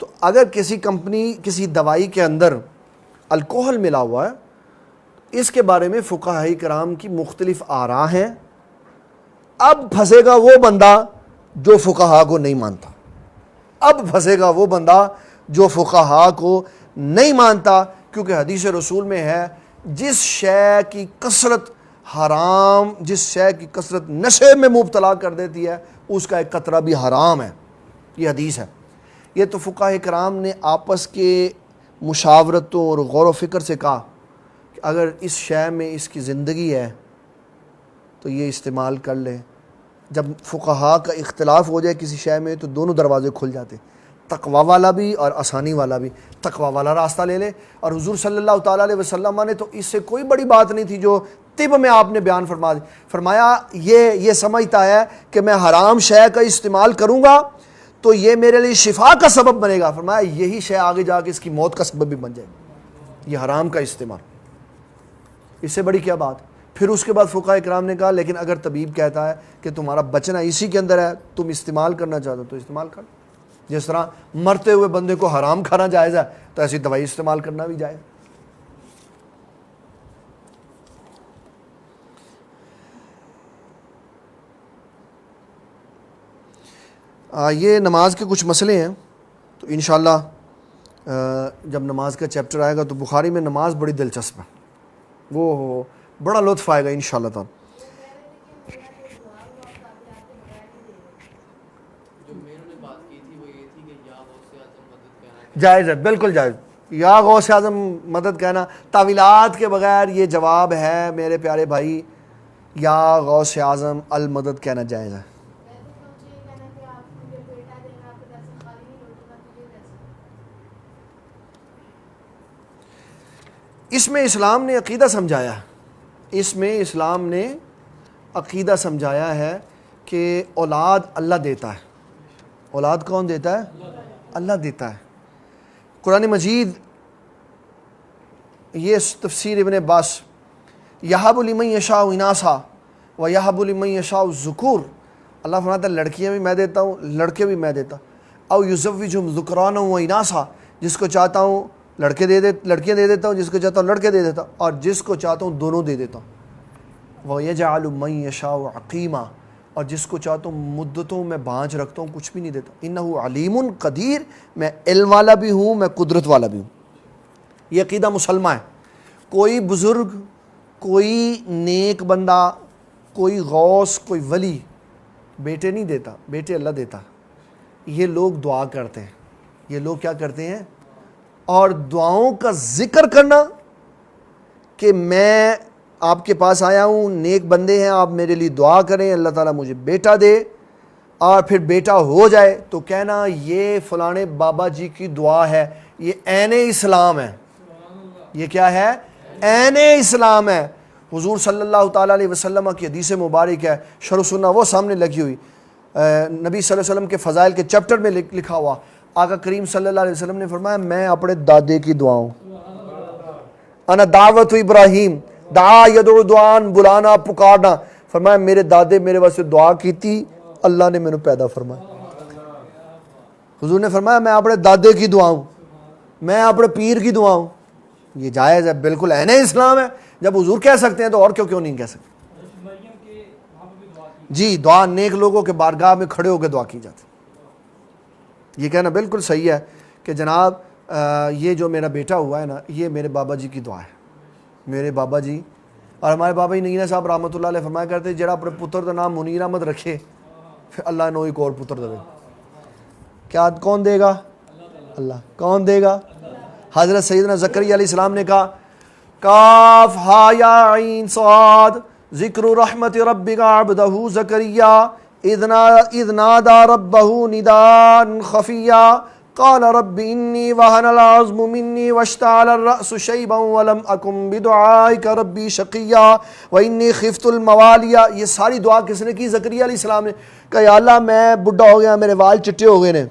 Speaker 2: تو اگر کسی کمپنی کسی دوائی کے اندر الکوہل ملا ہوا ہے, اس کے بارے میں فقہاء کرام کی مختلف آراء ہیں. اب پھنسے گا وہ بندہ جو فقہاء کو نہیں مانتا, اب پھنسے گا وہ بندہ جو فقہاء کو نہیں مانتا, کیونکہ حدیث رسول میں ہے جس شے کی کثرت حرام, جس شے کی کثرت نشے میں مبتلا کر دیتی ہے, اس کا ایک قطرہ بھی حرام ہے. یہ حدیث ہے. یہ تو فقہاء کرام نے آپس کے مشاورتوں اور غور و فکر سے کہا کہ اگر اس شے میں اس کی زندگی ہے تو یہ استعمال کر لے. جب فقہاء کا اختلاف ہو جائے کسی شے میں تو دونوں دروازے کھل جاتے, تقویٰ والا بھی اور آسانی والا بھی. تقویٰ والا راستہ لے لے. اور حضور صلی اللہ تعالیٰ علیہ وسلم نے تو اس سے کوئی بڑی بات نہیں تھی جو طب میں آپ نے بیان فرمایا. یہ سمجھتا ہے کہ میں حرام شے کا استعمال کروں گا تو یہ میرے لیے شفا کا سبب بنے گا. فرمایا یہی شے آگے جا کے اس کی موت کا سبب بھی بن جائے گی, یہ حرام کا استعمال. اس سے بڑی کیا بات. پھر اس کے بعد فقہاء کرام نے کہا لیکن اگر طبیب کہتا ہے کہ تمہارا بچنا اسی کے اندر ہے, تم استعمال کرنا چاہتے ہو تو استعمال کر. جس طرح مرتے ہوئے بندے کو حرام کھانا جائز ہے, تو ایسی دوائی استعمال کرنا بھی جائز. یہ نماز کے کچھ مسئلے ہیں, تو انشاءاللہ جب نماز کا چیپٹر آئے گا تو بخاری میں نماز بڑی دلچسپ ہے, وہ بڑا لطف آئے گا انشاءاللہ تعالی. جائز ہے, بالکل جائز. یا غوث اعظم مدد کہنا تعویلات کے بغیر یہ جواب ہے میرے پیارے بھائی, یا غوث اعظم المدد کہنا جائز ہے. اس میں اسلام نے عقیدہ سمجھایا ہے, اس میں اسلام نے عقیدہ سمجھایا ہے کہ اولاد اللہ دیتا ہے. اولاد کون دیتا ہے؟ اللہ دیتا ہے. قرآن مجید یہ تفسیر ابن عباس, یہب لمن یشاء اناثا و یہب لمن یشاء الذکور, اللہ فرماتا ہے لڑکیاں بھی میں دیتا ہوں, لڑکے بھی میں دیتا. او یزوجہم ذکرانا و اناثا, جس کو چاہتا ہوں لڑکیاں دے دیتا ہوں, جس کو چاہتا ہوں لڑکے دے دیتا ہوں, اور جس کو چاہتا ہوں دونوں دے دیتا ہوں. وَيَجْعَلُ مَن يَشَاءُ عَقِيمًا, اور جس کو چاہتا ہوں مدتوں میں بانجھ رکھتا ہوں, کچھ بھی نہیں دیتا. اِنَّهُ عَلِيمٌ قدیر, میں علم والا بھی ہوں, میں قدرت والا بھی ہوں. یہ عقیدہ مسلمہ ہے. کوئی بزرگ, کوئی نیک بندہ, کوئی غوث, کوئی ولی بیٹے نہیں دیتا, بیٹے اللہ دیتا. یہ لوگ دعا کرتے ہیں, یہ لوگ کیا کرتے ہیں, اور دعاؤں کا ذکر کرنا کہ میں آپ کے پاس آیا ہوں, نیک بندے ہیں, آپ میرے لیے دعا کریں اللہ تعالیٰ مجھے بیٹا دے, اور پھر بیٹا ہو جائے تو کہنا یہ فلانے بابا جی کی دعا ہے. یہ عین اسلام ہے. یہ کیا ہے؟ عین اسلام ہے. حضور صلی اللہ تعالیٰ علیہ وسلم کی حدیث مبارک ہے, شرح سنہ وہ سامنے لگی ہوئی, نبی صلی اللہ علیہ وسلم کے فضائل کے چیپٹر میں لکھا ہوا. آقا کریم صلی اللہ علیہ وسلم نے فرمایا میں اپنے دادے کی دعاؤں, انا دعوت ابراہیم, دعا یدعو دعان, بلانا پکارنا. فرمایا میرے دادے میرے واسطے دعا کی تھی, اللہ نے میرے پیدا فرمایا. حضور نے فرمایا میں اپنے دادے کی دعا ہوں، میں اپنے پیر کی دعا ہوں. یہ جائز ہے، بالکل عین اسلام ہے. جب حضور کہہ سکتے ہیں تو اور کیوں نہیں کہہ سکتے.
Speaker 3: مریم کے وہاں پہ بھی دعا کی.
Speaker 2: جی دعا نیک لوگوں کے بارگاہ میں کھڑے ہو کے دعا کی جاتی. یہ کہنا بالکل صحیح ہے کہ جناب یہ جو میرا بیٹا ہوا ہے نا، یہ میرے بابا جی کی دعا ہے. میرے بابا جی اور ہمارے بابا جی نگینہ صاحب رحمۃ اللہ علیہ فرمایا کرتے جڑا اپنے پتر کا نام منیر احمد رکھے پھر اللہ نو ایک اور پتر دے. کیا کون دے گا؟ اللہ. کون دے گا؟ حضرت سیدنا زکریا علیہ السلام نے کہا کاف ہا یا عین صاد ذکر رحمت ربک عبدہ زکریا اذ نادى ربه نداء خفیا قال رب انی وہن العظم منی واشتعل الرأس شیبا ولم اکن بدعائک ربی شقیا وانی خفت الموالی. یہ ساری دعا کس نے کی؟ زکریا علیہ السلام نے. کہا یا اللہ میں بڈھا ہو گیا، میرے وال چٹے ہو گئے نے،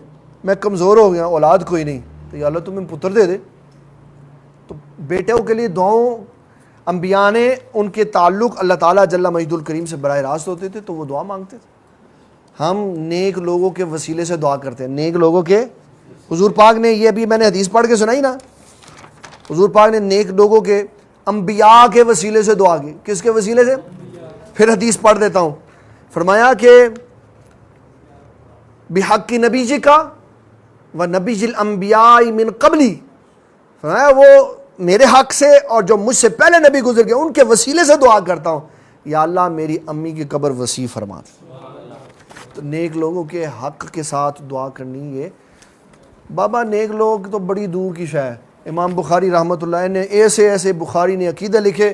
Speaker 2: میں کمزور ہو گیا، اولاد کوئی نہیں، تو یا اللہ تمہیں پتر دے دے. تو بیٹوں کے لیے دعاؤں انبیاء نے ان کے تعلق اللہ تعالیٰ جل مجد الکریم سے براہ راست ہوتے تھے تو وہ دعا مانگتے تھے. ہم نیک لوگوں کے وسیلے سے دعا کرتے ہیں. نیک لوگوں کے، حضور پاک نے یہ بھی میں نے حدیث پڑھ کے سنائی نا، حضور پاک نے نیک لوگوں کے انبیاء کے وسیلے سے دعا کی. کس کے وسیلے سے؟ پھر حدیث پڑھ دیتا ہوں. فرمایا کہ بحق نبی جی کا و نبی جل انبیاء من قبلی، فرمایا وہ میرے حق سے اور جو مجھ سے پہلے نبی گزر گئے ان کے وسیلے سے دعا کرتا ہوں یا اللہ میری امی کی قبر وسیع فرما دے. تو نیک لوگوں کے حق کے ساتھ دعا کرنی. یہ بابا نیک لوگ تو بڑی دور کی شے ہے. امام بخاری رحمۃ اللہ نے ایسے بخاری نے عقیدے لکھے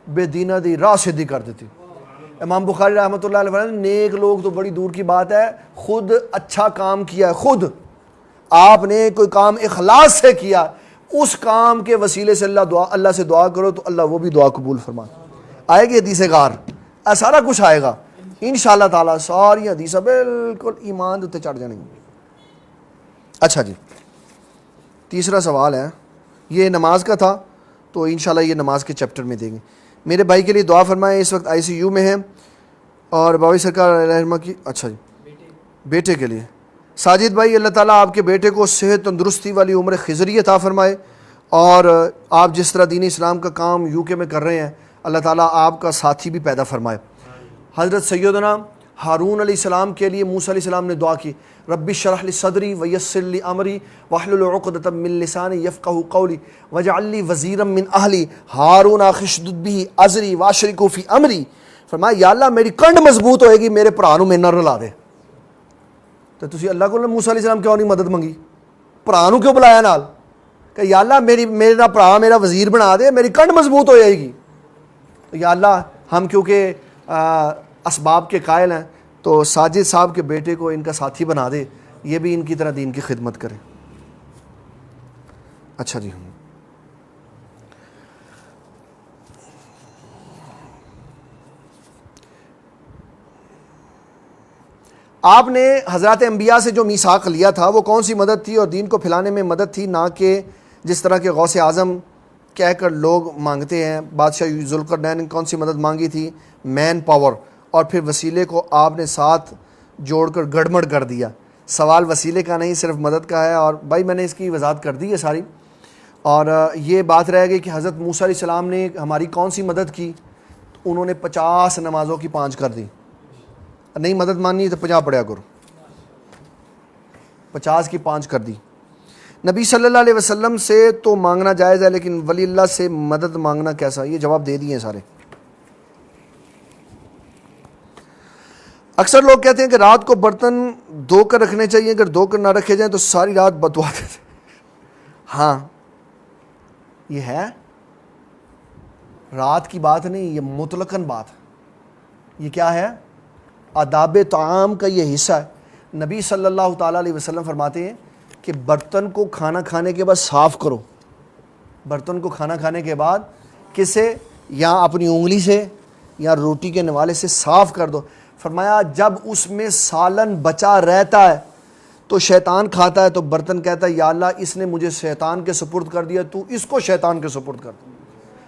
Speaker 2: بے دینہ دی راہ سیدھی کر دیتی. امام بخاری رحمۃ اللہ علیہ نے نیک لوگ تو بڑی دور کی بات ہے، خود اچھا کام کیا ہے، خود آپ نے کوئی کام اخلاص سے کیا، اس کام کے وسیلے سے اللہ سے دعا کرو تو اللہ وہ بھی دعا قبول فرما. آئے گی حدیث غار، سارا کچھ آئے گا انشاءاللہ تعالیٰ. ساری حدیثیں بالکل ایمان اتنے چڑھ جائیں گی. اچھا جی، تیسرا سوال ہے، یہ نماز کا تھا تو انشاءاللہ یہ نماز کے چیپٹر میں دیں گے. میرے بھائی کے لیے دعا فرمائیں، اس وقت ICU میں ہیں اور بابی سرکار علیہ رحمہ کی. اچھا جی، بیٹے کے لیے ساجد بھائی، اللہ تعالیٰ آپ کے بیٹے کو صحت تندرستی والی عمر خضری عطا فرمائے، اور آپ جس طرح دین اسلام کا کام UK میں کر رہے ہیں اللہ تعالیٰ آپ کا ساتھی بھی پیدا فرمائے. حضرت سیدنا ہارون علیہ السلام کے لیے موسیٰ علیہ السلام نے دعا کی رب اشرح لی صدری ویسر لی امری واحلل عقدۃ من لسانی یفقہوا قولی واجعل لی وزیرا من اہلی ہارون اخی اشدد بہ ازری واشرکہ فی امری. فرمایا یا اللہ میری کنڈ مضبوط ہوئے گی، میرے بھرا نوں میرے نال رلا دے. تو تسی اللہ کو موسیٰ علیہ السلام کیوں نہیں مدد منگی؟ بھرا نوں کیوں بلایا نال کہ یا اللہ میرا بھرا میرا وزیر بنا دے، میری کنڈ مضبوط ہو جائے گی. تو یا اللہ ہم کیونکہ اسباب کے قائل ہیں تو ساجد صاحب کے بیٹے کو ان کا ساتھی بنا دے، یہ بھی ان کی طرح دین کی خدمت کرے. اچھا جی، آپ نے حضرات انبیاء سے جو میثاق لیا تھا وہ کون سی مدد تھی؟ اور دین کو پھیلانے میں مدد تھی، نہ کہ جس طرح کے غوث اعظم کہہ کر لوگ مانگتے ہیں. بادشاہ ذوالقرنین نے کون سی مدد مانگی تھی؟ Man power. اور پھر وسیلے کو آپ نے ساتھ جوڑ کر گڑمڑ کر دیا. سوال وسیلے کا نہیں، صرف مدد کا ہے. اور بھائی میں نے اس کی وضاحت کر دی ہے ساری. اور یہ بات رہ گئی کہ حضرت موسیٰ علیہ السلام نے ہماری کون سی مدد کی؟ انہوں نے 50 نمازوں کی 5 کر دی. نہیں مدد ماننی تو 50 پڑھیا کرو. 50 کی 5 کر دی. نبی صلی اللہ علیہ وسلم سے تو مانگنا جائز ہے، لیکن ولی اللہ سے مدد مانگنا کیسا؟ یہ جواب دے دیے ہیں سارے. اکثر لوگ کہتے ہیں کہ رات کو برتن دھو کر رکھنے چاہیے، اگر دھو کر نہ رکھے جائیں تو ساری رات بدوا دیتے. ہاں یہ ہے، رات کی بات نہیں، یہ مطلقاً بات ہے. یہ کیا ہے؟ آداب طعام کا یہ حصہ ہے. نبی صلی اللہ تعالیٰ علیہ وسلم فرماتے ہیں کہ برتن کو کھانا کھانے کے بعد صاف کرو. برتن کو کھانا کھانے کے بعد کس سے؟ یا اپنی انگلی سے یا روٹی کے نوالے سے صاف کر دو. فرمایا جب اس میں سالن بچا رہتا ہے تو شیطان کھاتا ہے تو برتن کہتا ہے یا اللہ اس نے مجھے شیطان کے سپرد کر دیا، تو اس کو شیطان کے سپرد کر دو.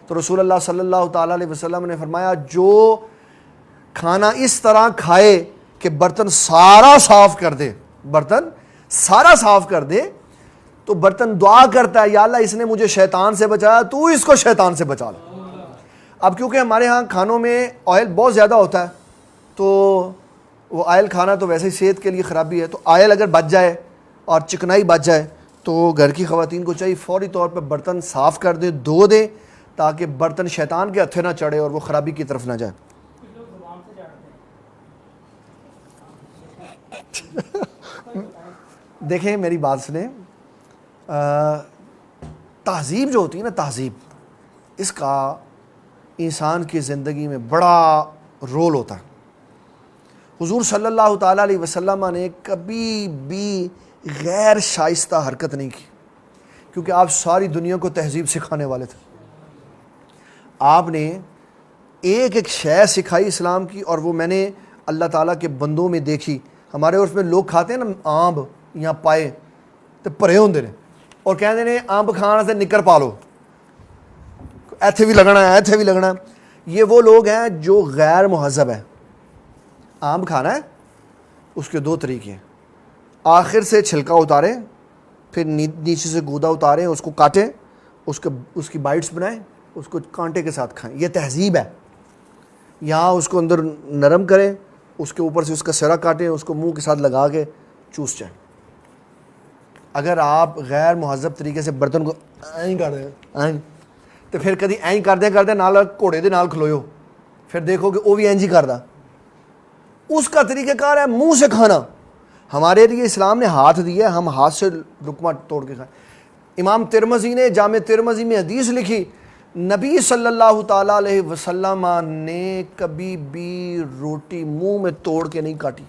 Speaker 2: تو رسول اللہ صلی اللہ تعالیٰ علیہ وسلم نے فرمایا جو کھانا اس طرح کھائے کہ برتن سارا صاف کر دے، برتن سارا صاف کر دے تو برتن دعا کرتا ہے یا اللہ اس نے مجھے شیطان سے بچایا، تو اس کو شیطان سے بچا لے۔ اب کیونکہ ہمارے ہاں کھانوں میں آئل بہت زیادہ ہوتا ہے، تو وہ آئل کھانا تو ویسے ہی صحت کے لیے خرابی ہے، تو آئل اگر بچ جائے اور چکنائی بچ جائے تو گھر کی خواتین کو چاہیے فوری طور پہ برتن صاف کر دیں، دھو دیں، تاکہ برتن شیطان کے ہتھے نہ چڑھے اور وہ خرابی کی طرف نہ جائے۔
Speaker 3: کچھ لوگ زبان سے جاڑتے ہیں۔
Speaker 2: دیکھیں میری بات سنیں، تہذیب جو ہوتی ہے نا، تہذیب، اس کا انسان کی زندگی میں بڑا رول ہوتا ہے۔ حضور صلی اللہ تعالیٰ علیہ وسلم نے کبھی بھی غیر شائستہ حرکت نہیں کی، کیونکہ آپ ساری دنیا کو تہذیب سکھانے والے تھے۔ آپ نے ایک ایک شے سکھائی اسلام کی، اور وہ میں نے اللہ تعالیٰ کے بندوں میں دیکھی۔ ہمارے عرف میں لوگ کھاتے ہیں نا آمب یا پائے تو پرے ہوندے نے اور کہندے نے آمب کھانا سے نکر پا لو، ایتھے بھی لگنا ہے، ایتھے بھی لگنا ہے۔ یہ وہ لوگ ہیں جو غیر مہذب ہیں۔ آم کھانا ہے، اس کے دو طریقے ہیں، آخر سے چھلکا اتاریں، پھر نیچے سے گودا اتاریں، اس کو کاٹیں، اس کی بائٹس بنائیں، اس کو کانٹے کے ساتھ کھائیں۔ یہ تہذیب ہے۔ یہاں اس کو اندر نرم کریں، اس کے اوپر سے اس کا سرا کاٹیں، اس کو منہ کے ساتھ لگا کے چوس جائیں۔ اگر آپ غیر مہذب طریقے سے برتن کو این کر دیں تو پھر کدی این کردے نال گھوڑے دے نال کھلویو، پھر دیکھو کہ وہ بھی اینج ہی کردا۔ اس کا طریقہ کار ہے منہ سے کھانا۔ ہمارے لیے اسلام نے ہاتھ دیا ہے، ہم ہاتھ سے لقمہ توڑ کے کھائیں۔ امام ترمذی نے جامع ترمذی میں حدیث لکھی، نبی صلی اللہ تعالیٰ علیہ وسلم نے کبھی بھی روٹی منہ میں توڑ کے نہیں کاٹی۔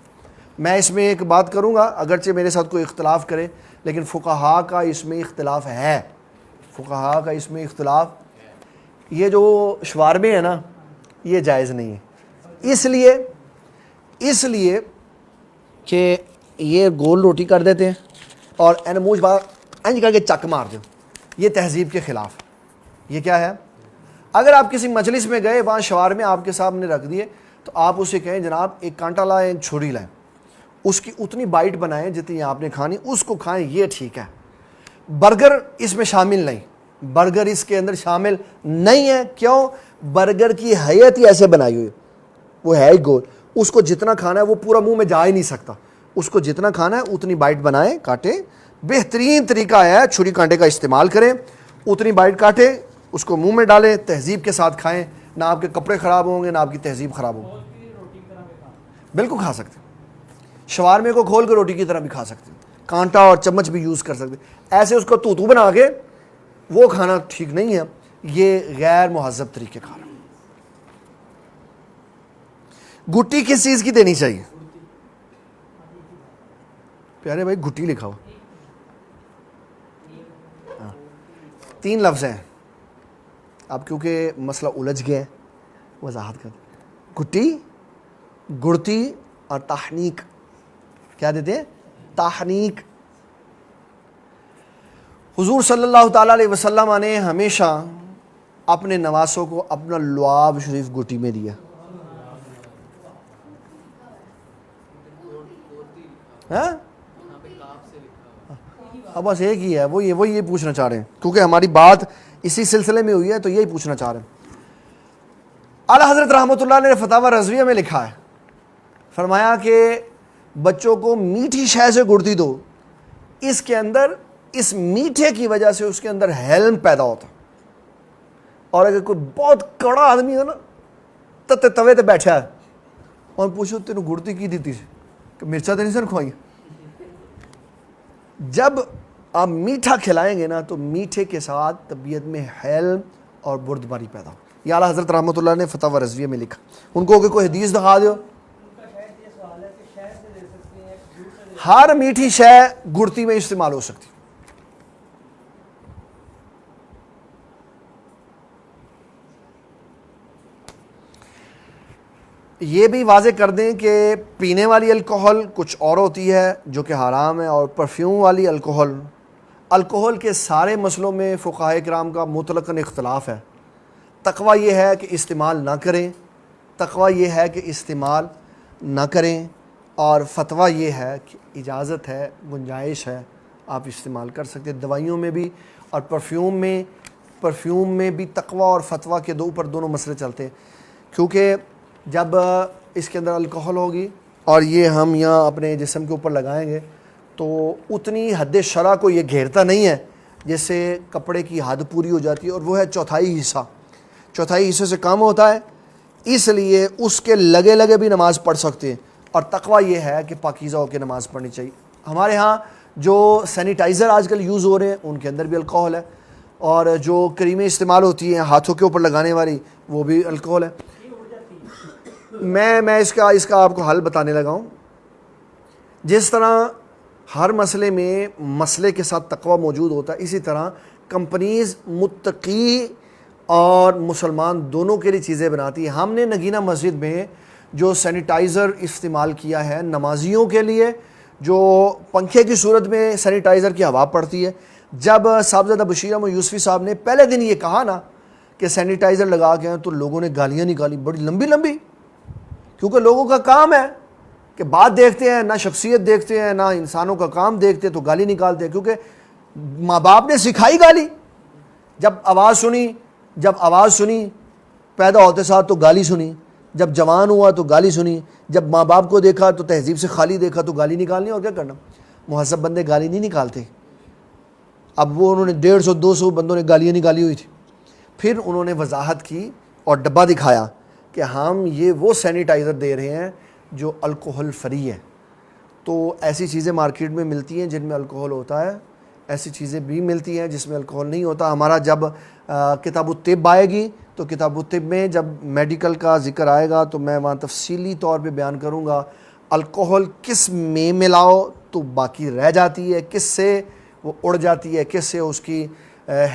Speaker 2: میں اس میں ایک بات کروں گا، اگرچہ میرے ساتھ کوئی اختلاف کرے، لیکن فقہاء کا اس میں اختلاف ہے۔ فقہاء کا اس میں اختلاف، یہ جو شواربے ہیں نا، یہ جائز نہیں ہے۔ اس لیے کہ یہ گول روٹی کر دیتے ہیں اور منہ بار انج کر کے چک مار دو، یہ تہذیب کے خلاف۔ یہ کیا ہے؟ اگر آپ کسی مجلس میں گئے، وہاں شوارمے آپ کے سامنے رکھ دیے، تو آپ اسے کہیں جناب ایک کانٹا لائیں، چھری لائیں، اس کی اتنی بائٹ بنائیں جتنی آپ نے کھانی، اس کو کھائیں، یہ ٹھیک ہے۔ برگر اس میں شامل نہیں، برگر اس کے اندر شامل نہیں ہے۔ کیوں؟ برگر کی حیت ہی ایسے بنائی ہوئی، وہ ہے ہی گول، اس کو جتنا کھانا ہے وہ پورا منہ میں جا ہی نہیں سکتا، اس کو جتنا کھانا ہے اتنی بائٹ بنائیں، کاٹیں۔ بہترین طریقہ ہے چھری کانٹے کا استعمال کریں، اتنی بائٹ کاٹیں، اس کو منہ میں ڈالیں، تہذیب کے ساتھ کھائیں، نہ آپ کے کپڑے خراب ہوں گے نہ آپ کی تہذیب خراب ہوگی۔ بالکل کھا سکتے ہیں، شوارمے کو کھول کے روٹی کی طرح بھی کھا سکتے ہیں، کانٹا اور چمچ بھی یوز کر سکتے ہیں۔ ایسے اس کو توتو بنا کے وہ کھانا ٹھیک نہیں ہے، یہ غیر مہذب طریقے کھانا۔ گٹی کس چیز کی دینی چاہیے؟ پیارے بھائی گٹی لکھا ہو، 3 لفظ ہیں، اب کیونکہ مسئلہ الجھ گیا ہے وضاحت کر دیں۔ گٹی، گڑتی اور تحنیک، کیا دیتے ہیں؟ تحنیک۔ حضور صلی اللہ تعالیٰ علیہ وسلم نے ہمیشہ اپنے نواسوں کو اپنا لعاب شریف گٹی میں دیا۔ اب بس ایک ہی ہے، وہ یہ پوچھنا چاہ رہے ہیں، کیونکہ ہماری بات اسی سلسلے میں ہوئی ہے تو یہی پوچھنا چاہ رہے ہیں۔ اعلیٰ حضرت رحمۃ اللہ نے فتاوی رضویہ میں لکھا ہے، فرمایا کہ بچوں کو میٹھی شے سے گڑتی دو، اس کے اندر اس میٹھے کی وجہ سے اس کے اندر حلم پیدا ہوتا، اور اگر کوئی بہت کڑا آدمی ہے نا، تتے توے تے بیٹھا ہے اور پوچھو تینوں گڑتی کی دیتی سے کہ مرچا تو نہیں سن کھوائی۔ جب آپ میٹھا کھلائیں گے نا تو میٹھے کے ساتھ طبیعت میں حلم اور بردباری پیدا ہو۔ یہ اعلیٰ حضرت رحمۃ اللہ نے فتاوی رضویہ میں لکھا۔ ان کو کوئی حدیث دکھا دو، ہر میٹھی شے گڑتی میں استعمال ہو سکتی۔ یہ بھی واضح کر دیں کہ پینے والی الکوہل کچھ اور ہوتی ہے جو کہ حرام ہے، اور پرفیوم والی الکوہل کے سارے مسئلوں میں فقہاء کرام کا مطلقاً اختلاف ہے۔ تقویٰ یہ ہے کہ استعمال نہ کریں، تقویٰ یہ ہے کہ استعمال نہ کریں، اور فتویٰ یہ ہے کہ اجازت ہے، گنجائش ہے، آپ استعمال کر سکتے ہیں دوائیوں میں بھی اور پرفیوم میں بھی تقویٰ اور فتویٰ کے اوپر دونوں مسئلے چلتے ہیں، کیونکہ جب اس کے اندر الکحل ہوگی اور یہ ہم یہاں اپنے جسم کے اوپر لگائیں گے تو اتنی حد شرع کو یہ گھیرتا نہیں ہے جیسے کپڑے کی حد پوری ہو جاتی ہے، اور وہ ہے چوتھائی حصے سے کم ہوتا ہے، اس لیے اس کے لگے لگے بھی نماز پڑھ سکتے ہیں۔ اور تقویٰ یہ ہے کہ پاکیزہ ہو کے نماز پڑھنی چاہیے۔ ہمارے ہاں جو سینیٹائزر آج کل یوز ہو رہے ہیں ان کے اندر بھی الکحل ہے، اور جو کریمیں استعمال ہوتی ہیں ہاتھوں کے اوپر لگانے والی وہ بھی الکحل ہے۔ میں اس کا آپ کو حل بتانے لگا ہوں۔ جس طرح ہر مسئلے میں مسئلے کے ساتھ تقویٰ موجود ہوتا ہے، اسی طرح کمپنیز متقی اور مسلمان دونوں کے لیے چیزیں بناتی ہیں۔ ہم نے نگینہ مسجد میں جو سینیٹائزر استعمال کیا ہے نمازیوں کے لیے، جو پنکھے کی صورت میں سینیٹائزر کی ہوا پڑتی ہے، جب صاحبزادہ بشیر احمد یوسفی صاحب نے پہلے دن یہ کہا نا کہ سینیٹائزر لگا کے ہیں، تو لوگوں نے گالیاں نکالی بڑی لمبی لمبی، کیونکہ لوگوں کا کام ہے کہ بات دیکھتے ہیں، نہ شخصیت دیکھتے ہیں نہ انسانوں کا کام دیکھتے، تو گالی نکالتے ہیں، کیونکہ ماں باپ نے سکھائی گالی۔ جب آواز سنی پیدا ہوتے ساتھ تو گالی سنی، جب جوان ہوا تو گالی سنی، جب ماں باپ کو دیکھا تو تہذیب سے خالی دیکھا تو گالی نکالنی، اور کیا کرنا۔ مہذب بندے گالی نہیں نکالتے۔ اب وہ انہوں نے 150-200 بندوں نے گالیاں نکالی ہوئی تھی، پھر انہوں نے وضاحت کی اور ڈبہ دکھایا کہ ہم یہ وہ سینیٹائزر دے رہے ہیں جو الکحل فری ہے۔ تو ایسی چیزیں مارکیٹ میں ملتی ہیں جن میں الکحل ہوتا ہے، ایسی چیزیں بھی ملتی ہیں جس میں الکحل نہیں ہوتا۔ ہمارا جب کتاب الطب آئے گی تو کتاب الطب میں جب میڈیکل کا ذکر آئے گا تو میں وہاں تفصیلی طور پہ بیان کروں گا الکحل کس میں ملاؤ تو باقی رہ جاتی ہے، کس سے وہ اڑ جاتی ہے، کس سے اس کی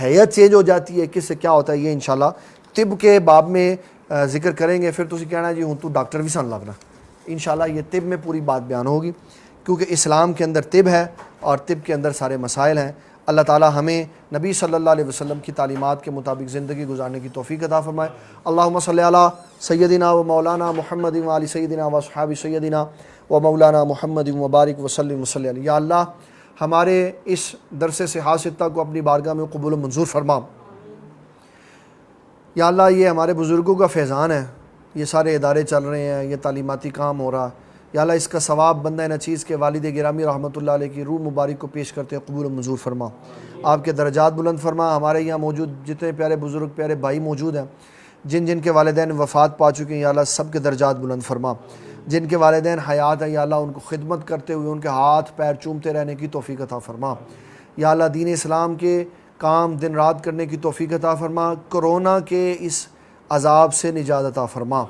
Speaker 2: حیت چینج ہو جاتی ہے، کس سے کیا ہوتا ہے، یہ انشاءاللہ طب کے باب میں ذکر کریں گے۔ پھر تسی کہنا جی ہوں تو ڈاکٹر بھی سن لگنا، انشاءاللہ یہ طب میں پوری بات بیان ہوگی، کیونکہ اسلام کے اندر طب ہے اور طب کے اندر سارے مسائل ہیں۔ اللہ تعالی ہمیں نبی صلی اللہ علیہ وسلم کی تعلیمات کے مطابق زندگی گزارنے کی توفیق عطا فرمائے۔ اللہم صلی علی سیدنا و مولانا محمد و علی سیدنا و اصحاب سیدنا و مولانا محمد مبارک وسلم وصلی علیہ۔ یا اللہ ہمارے اس درس صحاح ستہ کو اپنی بارگاہ میں قبول و منظور فرما۔ یا اللہ یہ ہمارے بزرگوں کا فیضان ہے، یہ سارے ادارے چل رہے ہیں، یہ تعلیماتی کام ہو رہا، یا اللہ اس کا ثواب بندہ نچیز کے والد گرامی رحمۃ اللہ علیہ کی روح مبارک کو پیش کرتے ہیں قبول و منظور فرما۔ آپ کے درجات بلند فرما۔ ہمارے یہاں موجود جتنے پیارے بزرگ پیارے بھائی موجود ہیں، جن کے والدین وفات پا چکے ہیں، یا اللہ سب کے درجات بلند فرما۔ جن کے والدین حیات ہیں یا اللہ ان کو خدمت کرتے ہوئے ان کے ہاتھ پیر چومتے رہنے کی توفیق عطا فرما۔ یا اللہ دین اسلام کے کام دن رات کرنے کی توفیق عطا فرما۔ کرونا کے اس عذاب سے نجات عطا فرما۔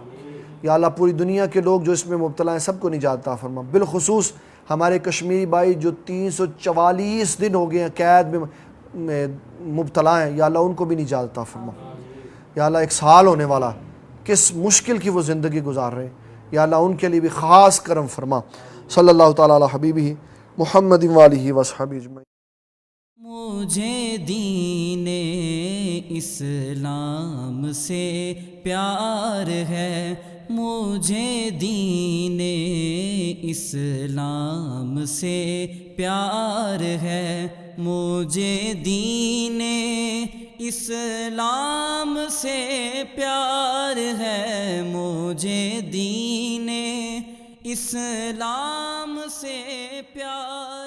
Speaker 2: یا اللہ پوری دنیا کے لوگ جو اس میں مبتلا ہیں سب کو نجات عطا فرما، بالخصوص ہمارے کشمیری بھائی جو 344 دن ہو گئے ہیں قید میں مبتلا ہیں، یا اللہ ان کو بھی نجات عطا فرما۔ یا اللہ 1 سال ہونے والا کس مشکل کی وہ زندگی گزار رہے ہیں، یا اللہ ان کے لیے بھی خاص کرم فرما۔ صلی اللہ تعالیٰ علی حبیبہ محمد و آلہ وصحبہ اجمعین۔
Speaker 1: مجھے دین اسلام سے پیار ہے، مجھے دین اسلام سے پیار ہے، مجھے دین اسلام سے پیار ہے، مجھے دین اسلام سے پیار